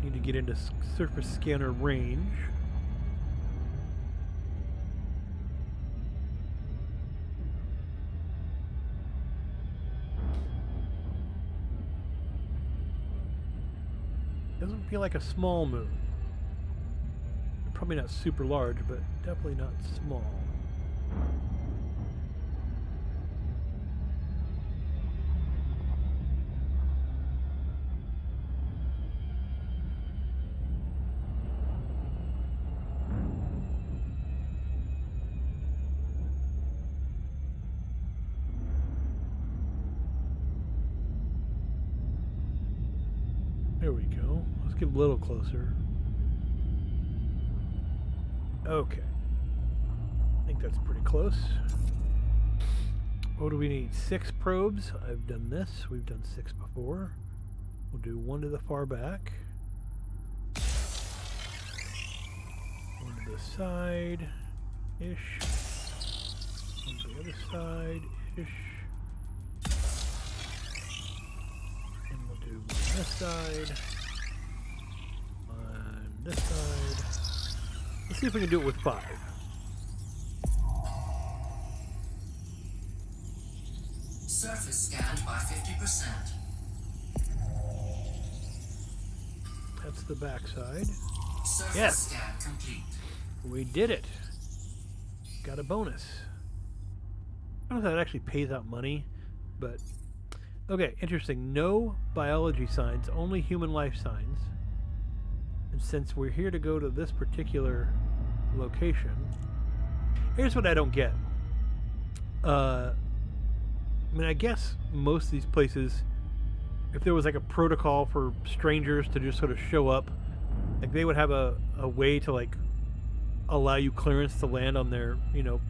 Need to get into surface scanner range. Doesn't feel like a small moon. Probably not super large, but definitely not small. There we go. Let's get a little closer. Okay. I think that's pretty close. What do we need? 6 probes. I've done this. We've done 6 before. We'll do 1 to the far back. 1 to the side-ish. 1 to the other side-ish. On this side, on this side. Let's see if we can do it with 5. Surface scanned by 50%. That's the back side. Surface Yes. scan complete. We did it. Got a bonus. I don't know if that actually pays out money, but okay, interesting. No biology signs, only human life signs. And since we're here to go to this particular location, here's what I don't get. I mean, I guess most of these places, if there was like a protocol for strangers to just sort of show up, like they would have a way to like allow you clearance to land on their,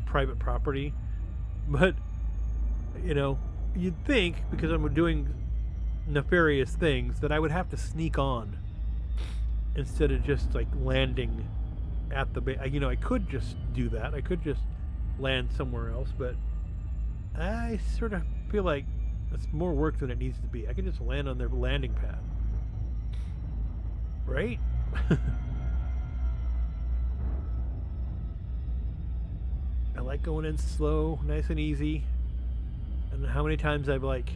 private property. But, you'd think, because I'm doing nefarious things, that I would have to sneak on instead of just like landing at the base. I could just do that. I could just land somewhere else, but I sort of feel like it's more work than it needs to be. I could just land on their landing pad. Right? I like going in slow, nice and easy. And how many times I've like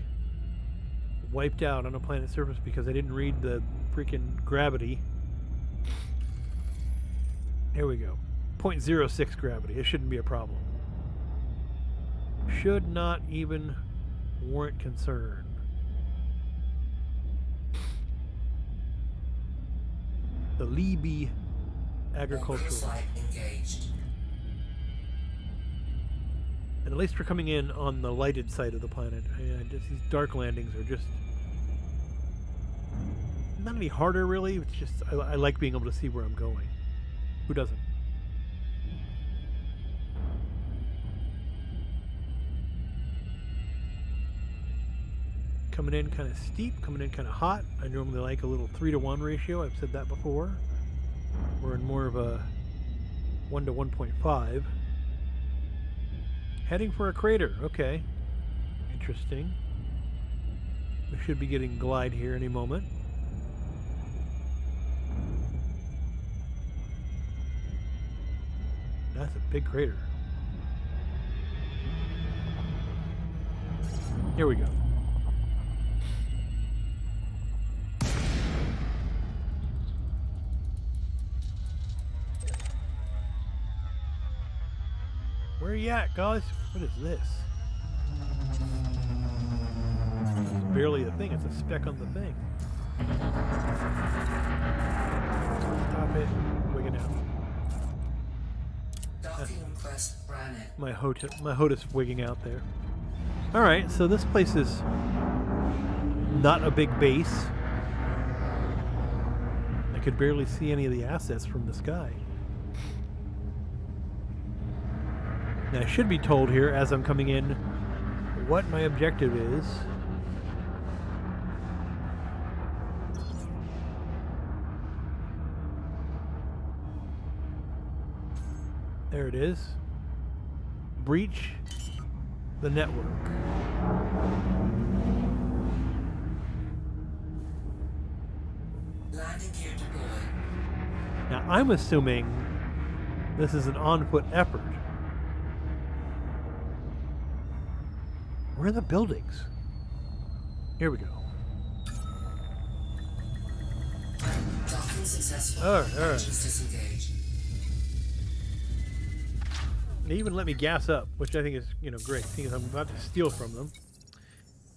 wiped out on a planet's surface because I didn't read the freaking gravity. Here we go. 0.06 gravity. It shouldn't be a problem. Should not even warrant concern. The Libby agricultural. Flight engaged. And at least we're coming in on the lighted side of the planet. And just these dark landings are just not any harder, really. It's just I like being able to see where I'm going. Who doesn't? Coming in kind of steep, coming in kind of hot. I normally like a little 3-to-1 ratio. I've said that before. We're in more of a 1 to 1.5. Heading for a crater. Okay. Interesting. We should be getting glide here any moment. That's a big crater. Here we go. Where are you at, guys? What is this? It's barely a thing. It's a speck on the thing. Stop it. Wigging out. Docking request granted. My HOTAS wigging out there. Alright, so this place is not a big base. I could barely see any of the assets from the sky. Now, I should be told here as I'm coming in what my objective is. There it is. Breach the network. Landing gear deployed. Now, I'm assuming this is an on-foot effort. Where are the buildings? Here we go. Docking successful. Alright. Engines disengaged. They even let me gas up, which I think is, great, seeing as I'm about to steal from them.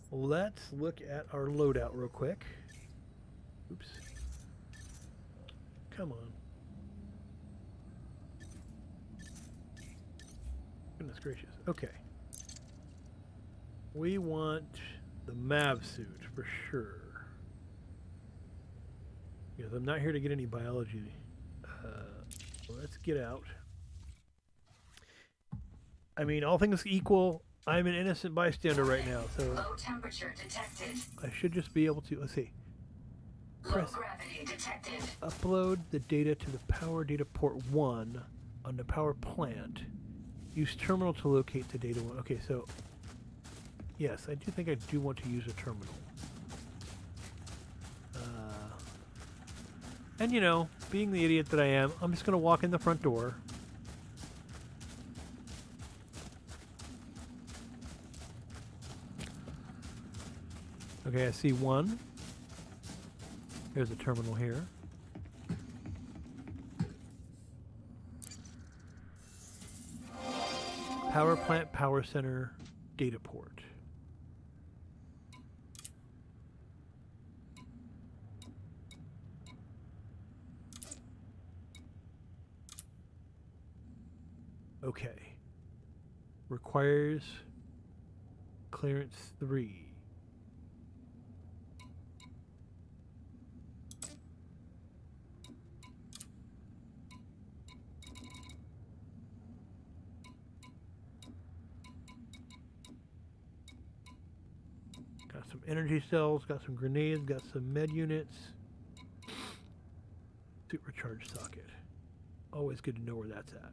Let's look at our loadout real quick. Oops. Come on. Goodness gracious. Okay. We want the MAV suit for sure. Because I'm not here to get any biology. Let's get out. I mean, all things equal, I'm an innocent bystander right now, so Low temperature detected. I should just be able to, let's see, Low press gravity detected. upload the data to the power data port 1 on the power plant. Use terminal to locate the data 1. Okay, so, yes, I do think I do want to use a terminal. And being the idiot that I am, I'm just going to walk in the front door. Okay, I see one. There's a terminal here. Power plant, power center, data port. Okay. Requires clearance 3. Got some energy cells, got some grenades, got some med units. Suit recharge socket. Always good to know where that's at.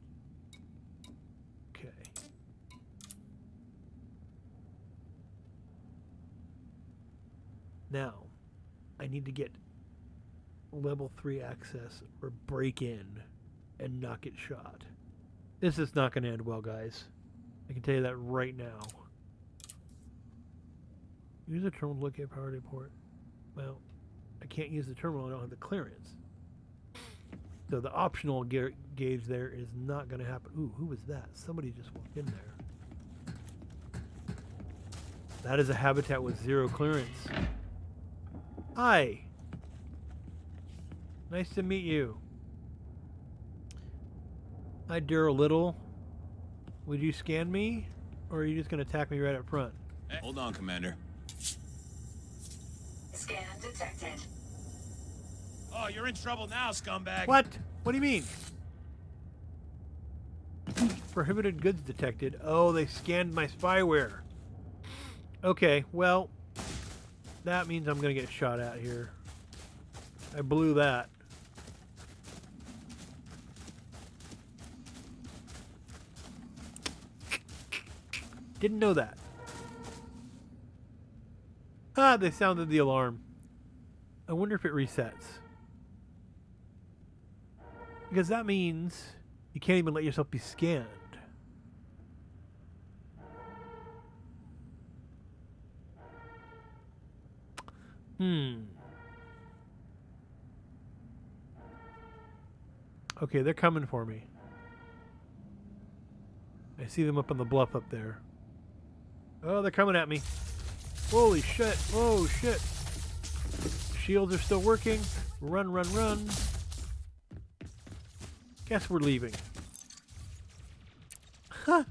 Okay. Now, I need to get level 3 access or break in and not get shot. This is not going to end well, guys. I can tell you that right now. Use the terminal to locate power data port. Well, I can't use the terminal. I don't have the clearance. So the optional gauge there is not going to happen. Ooh, who was that? Somebody just walked in there. That is a habitat with 0 clearance. Hi. Nice to meet you. Hi, Dura Little. Would you scan me? Or are you just going to attack me right up front? Hey, hold on, Commander. Scan detected. Oh, you're in trouble now, scumbag. What? What do you mean? Prohibited goods detected. Oh, they scanned my spyware. Okay, well, that means I'm going to get shot at here. I blew that. Didn't know that. Ah, they sounded the alarm. I wonder if it resets. Because that means You can't even let yourself be scanned. Okay, they're coming for me. I see them up on the bluff up there. Oh, they're coming at me. Holy shit. Oh, shit. Shields are still working. Run, run, run. Guess we're leaving. Huh.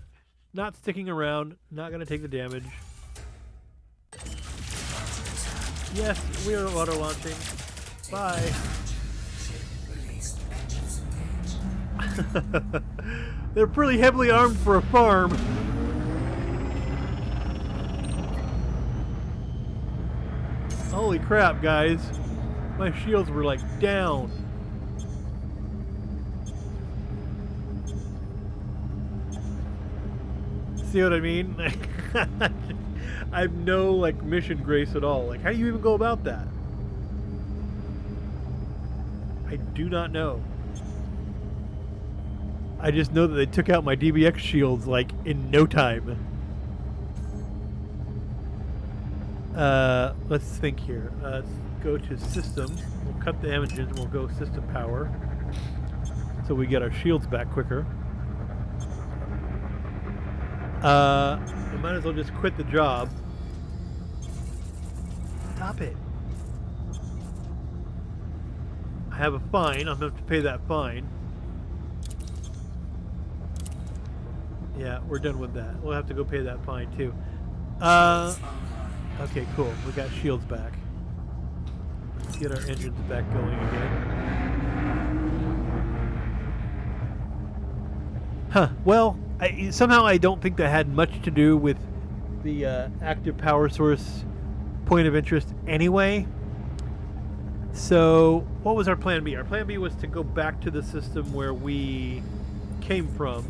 Not sticking around. Not going to take the damage. Yes, we are auto launching. Bye. They're pretty heavily armed for a farm. Holy crap, guys. My shields were like down. See what I mean? I have no like mission grace at all. Like, how do you even go about that? I do not know. I just know that they took out my DBX shields like in no time. Let's think here. Let's go to system. We'll cut the engines and we'll go system power. So we get our shields back quicker. I might as well just quit the job. Stop it. I have a fine. I'm going to have to pay that fine. Yeah, we're done with that. We'll have to go pay that fine too. Okay, cool. We got shields back. Let's get our engines back going again. Huh. Well, somehow I don't think that had much to do with the active power source point of interest anyway. So, what was our plan B? Our plan B was to go back to the system where we came from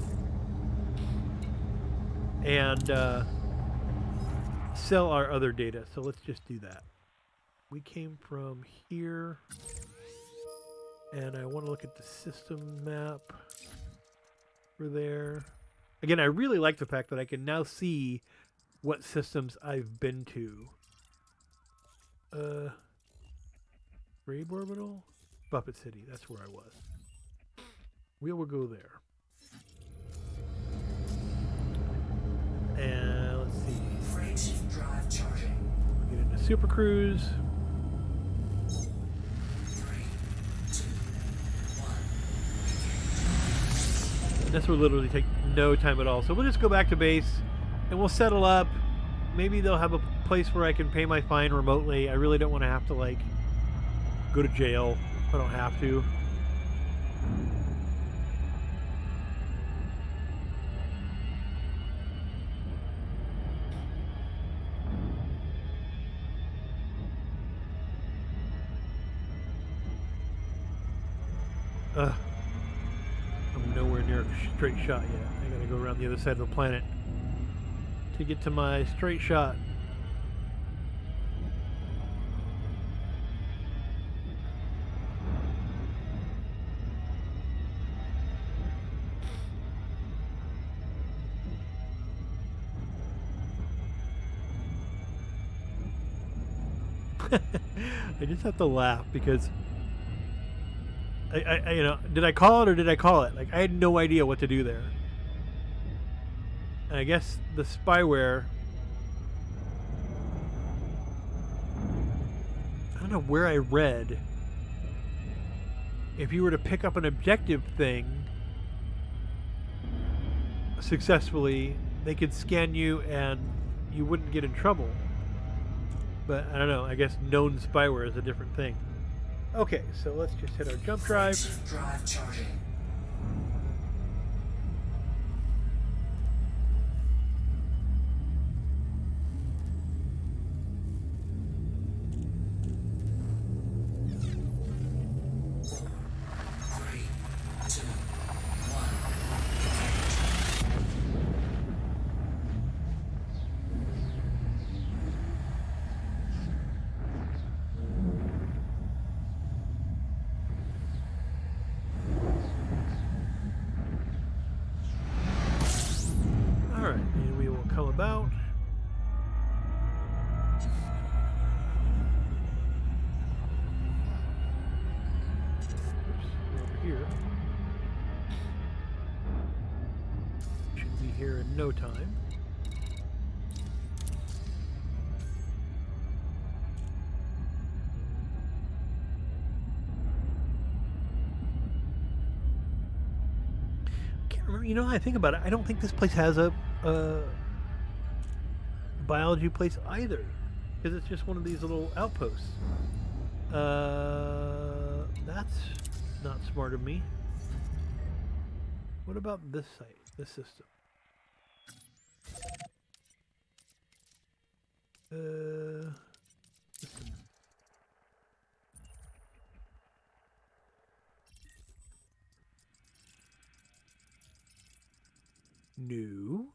and sell our other data. So let's just do that. We came from here, and I want to look at the system map for there. Again, I really like the fact that I can now see what systems I've been to. Rabe Orbital? Buffett City, that's where I was. We will go there. And let's see. Freight drive charging. Get into Super Cruise. 3, 2, 1. This will literally take no time at all. So we'll just go back to base and we'll settle up. Maybe they'll have a place where I can pay my fine remotely. I really don't want to have to like go to jail if I don't have to. I'm nowhere near a straight shot yet. I gotta go around the other side of the planet to get to my straight shot. I just have to laugh because I you know, did I call it or did I call it? Like, I had no idea what to do there. And I guess the spyware, I don't know where I read, if you were to pick up an objective thing successfully, they could scan you and you wouldn't get in trouble. But I don't know, I guess known spyware is a different thing. Okay, so let's just hit our jump drive. Freight drive charging. no time. I can't remember. You know, I think about it. I don't think this place has a biology place either, because it's just one of these little outposts. That's not smart of me. What about this site, this system? System. No.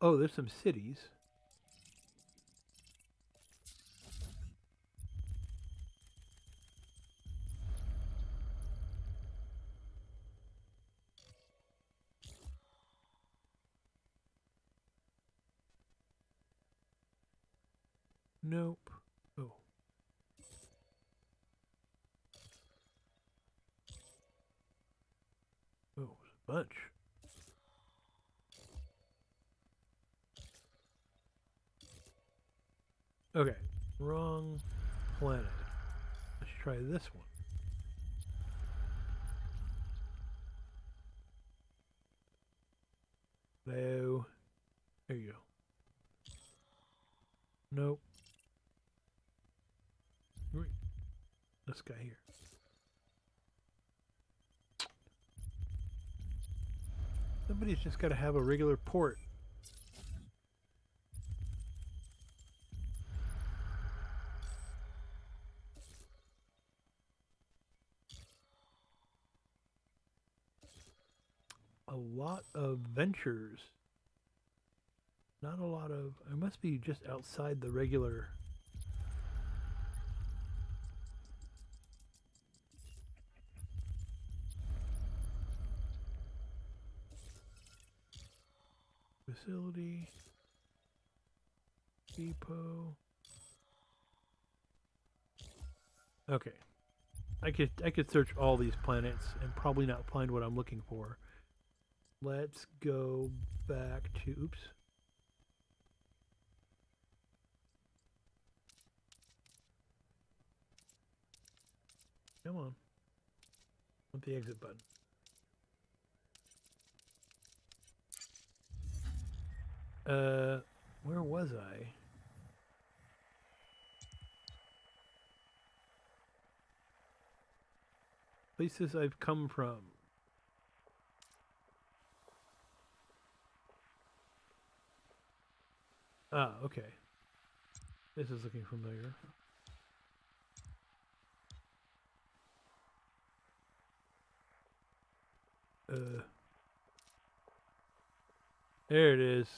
Oh, there's some cities. Nope. Oh. Oh, there's a bunch. Okay, wrong planet. Let's try this one. No. There you go. Nope. This guy here. Somebody's just got to have a regular port. A lot of ventures. Not a lot of... I must be just outside the regular... Facility, depot. Okay, I could search all these planets and probably not find what I'm looking for. Let's go back to oops. Come on. Hit the exit button. Where was I? Places I've come from. Ah, okay. This is looking familiar. There it is.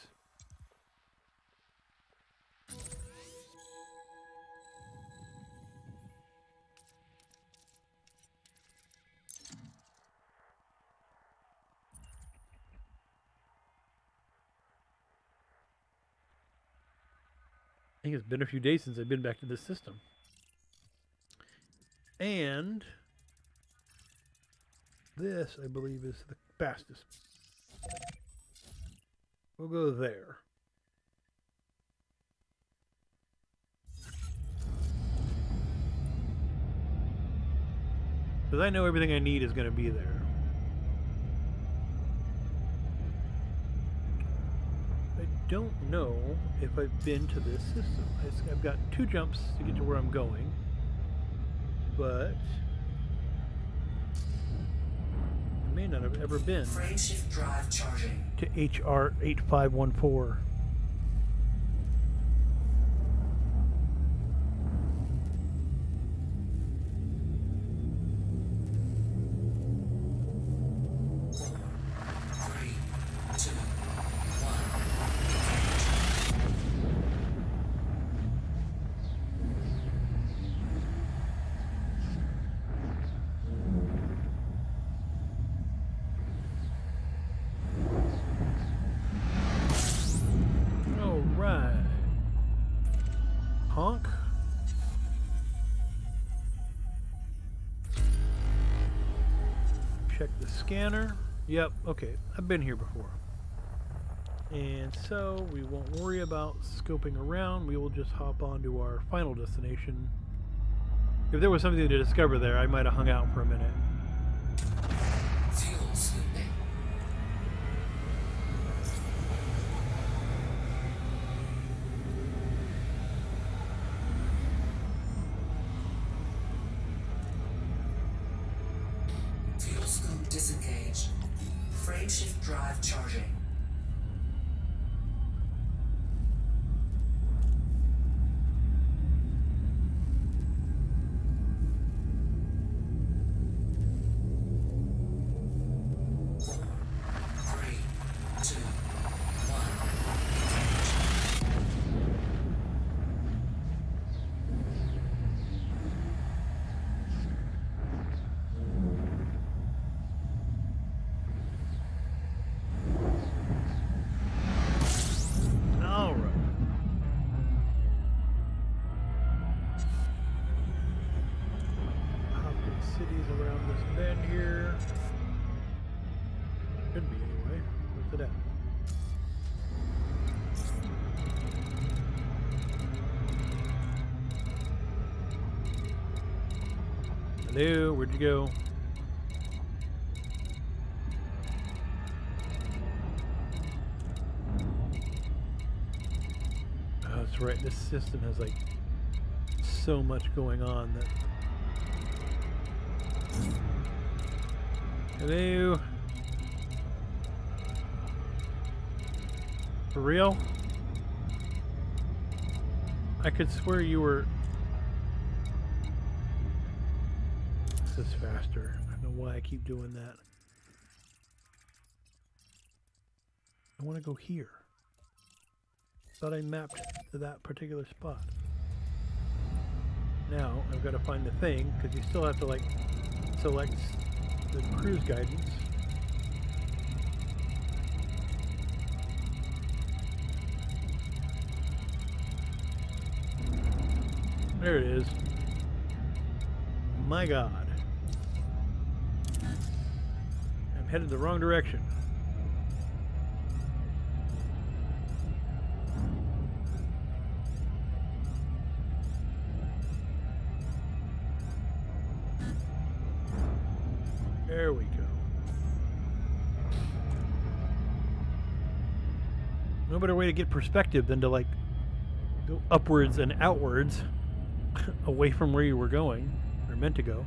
I think it's been a few days since I've been back to this system. And this, I believe, is the fastest. We'll go there. Because I know everything I need is going to be there. I don't know if I've been to this system. I've got 2 jumps to get to where I'm going. But I may not have ever been Frameshift drive charging. to HR 8514. Honk. Check the scanner. Yep, okay. I've been here before. And so we won't worry about scoping around. We will just hop on to our final destination. If there was something to discover there, I might have hung out for a minute. Fuel scooping. Fuel scoop disengaged. Frameshift drive charging. Hello, where'd you go? Oh, that's right. This system has like so much going on that. Hello? For real? I could swear you were. This is faster. I don't know why I keep doing that. I want to go here. Thought I mapped to that particular spot. Now I've got to find the thing, because you still have to like select the cruise guidance. There it is. My God. I'm headed the wrong direction. There we go. No better way to get perspective than to like go upwards and outwards away from where you were going or meant to go.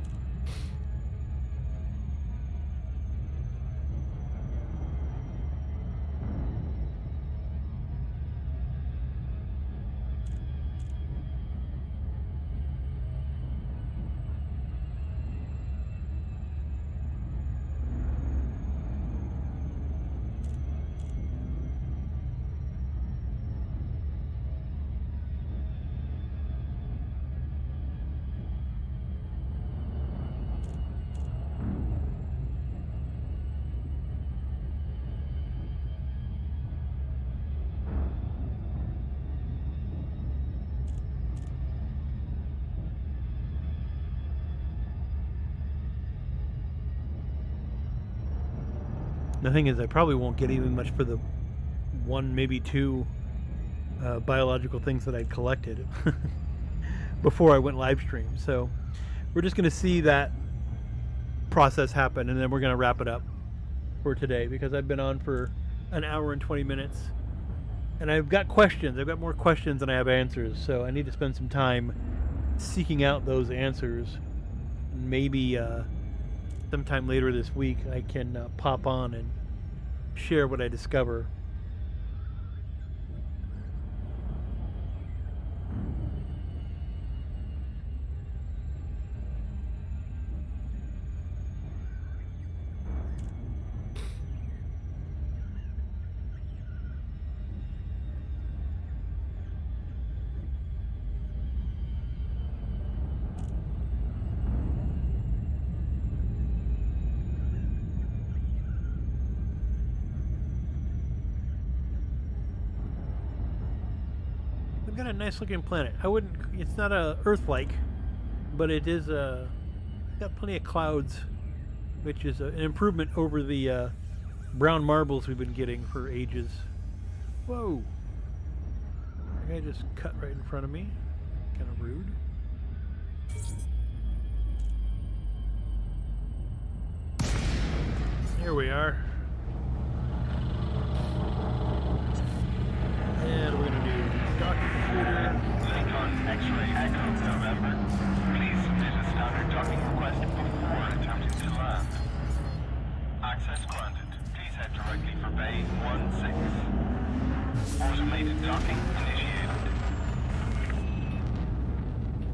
The thing is, I probably won't get even much for the one, maybe two biological things that I'd collected before I went live stream. So we're just going to see that process happen, and then we're going to wrap it up for today, because I've been on for an hour and 20 minutes, and I've got questions. I've got more questions than I have answers, so I need to spend some time seeking out those answers. Maybe sometime later this week I can pop on and share what I discover. We've got a nice looking planet. It's not a Earth-like, but it is got plenty of clouds, which is an improvement over the brown marbles we've been getting for ages. Whoa. That guy just cut right in front of me. Kind of rude. Here we are. And we're going to do docking computer. Lincoln X-ray Echo November. Please submit a standard docking request before attempting to land. Access granted. Please head directly for Bay 16. Automated docking initiated.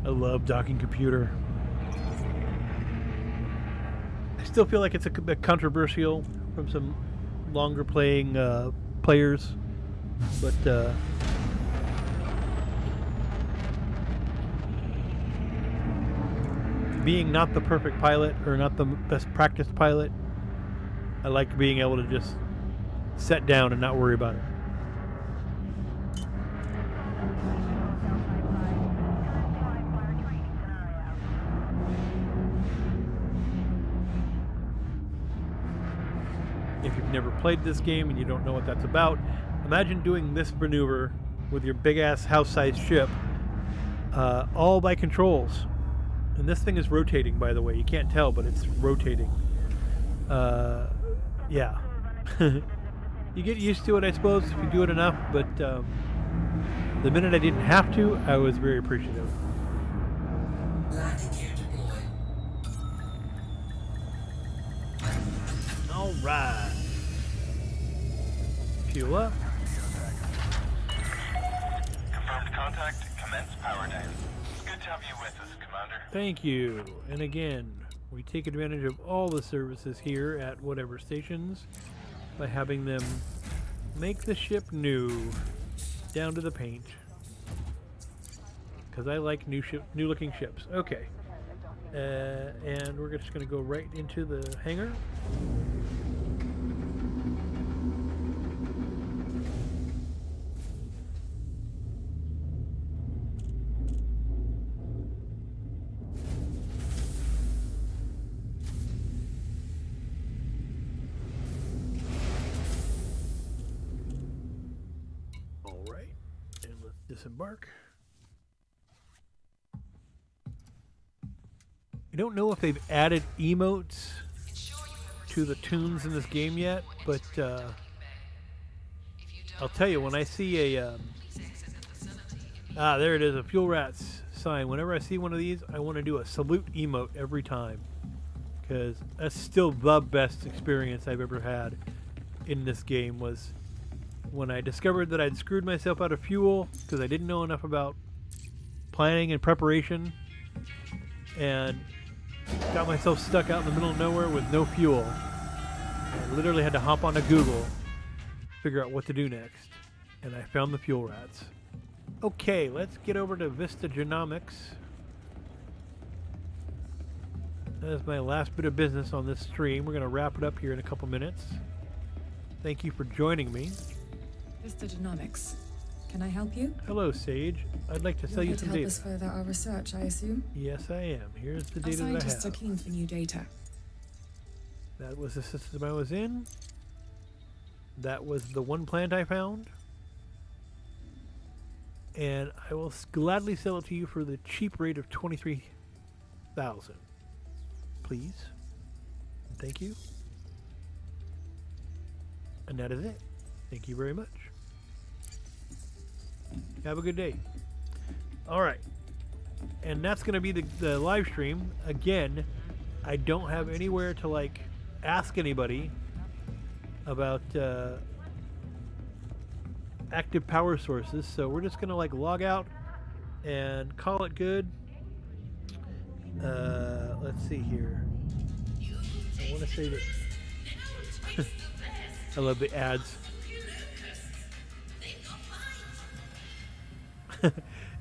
I love docking computer. I still feel like it's a bit controversial from some longer playing players, but being not the perfect pilot or not the best practiced pilot, I like being able to just set down and not worry about it. If you've never played this game and you don't know what that's about, imagine doing this maneuver with your big-ass house-sized ship, all by controls. And this thing is rotating, by the way. You can't tell, but it's rotating. Yeah. You get used to it, I suppose, if you do it enough, but the minute I didn't have to, I was very appreciative. Landing gear deployed. All right. Fuel up. Confirmed contact. Commence power down. Good to have you with us, Commander. Thank you. And again, we take advantage of all the services here at whatever stations by having them make the ship new down to the paint. Because I like new looking ships. Okay. And we're just going to go right into the hangar. All right. And let's disembark. I don't know if they've added emotes to the tunes in this game yet, but I'll tell you, when I see a there it is, a Fuel Rats sign. Whenever I see one of these, I want to do a salute emote every time, because that's still the best experience I've ever had in this game. Was when I discovered that I'd screwed myself out of fuel because I didn't know enough about planning and preparation, and got myself stuck out in the middle of nowhere with no fuel. I literally had to hop onto Google, figure out what to do next, and I found the Fuel Rats. Okay, let's get over to Vista Genomics. That is my last bit of business on this stream. We're going to wrap it up here in a couple minutes. Thank you for joining me. Mr. Genomics, can I help you? Hello, Sage. I'd like to sell you You're here some to help data. us further our research, I assume? Yes, I am. Here's the Our data that I scientists are have. keen for new data. That was the system I was in. That was the one plant I found. And I will gladly sell it to you for the cheap rate of 23,000. Please. Thank you. And that is it. Thank you very much. Have a good day. All right. And that's going to be the live stream. Again, I don't have anywhere to like ask anybody about active power sources, so we're just gonna like log out and call it good. Let's see here. I want to say that I love the ads.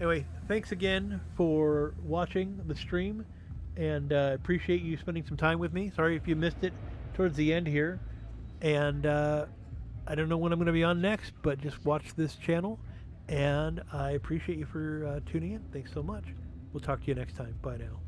Anyway, thanks again for watching the stream, and appreciate you spending some time with me. Sorry if you missed it towards the end here, and I don't know when I'm going to be on next, but just watch this channel, and I appreciate you for tuning in. Thanks so much. We'll talk to you next time. Bye now.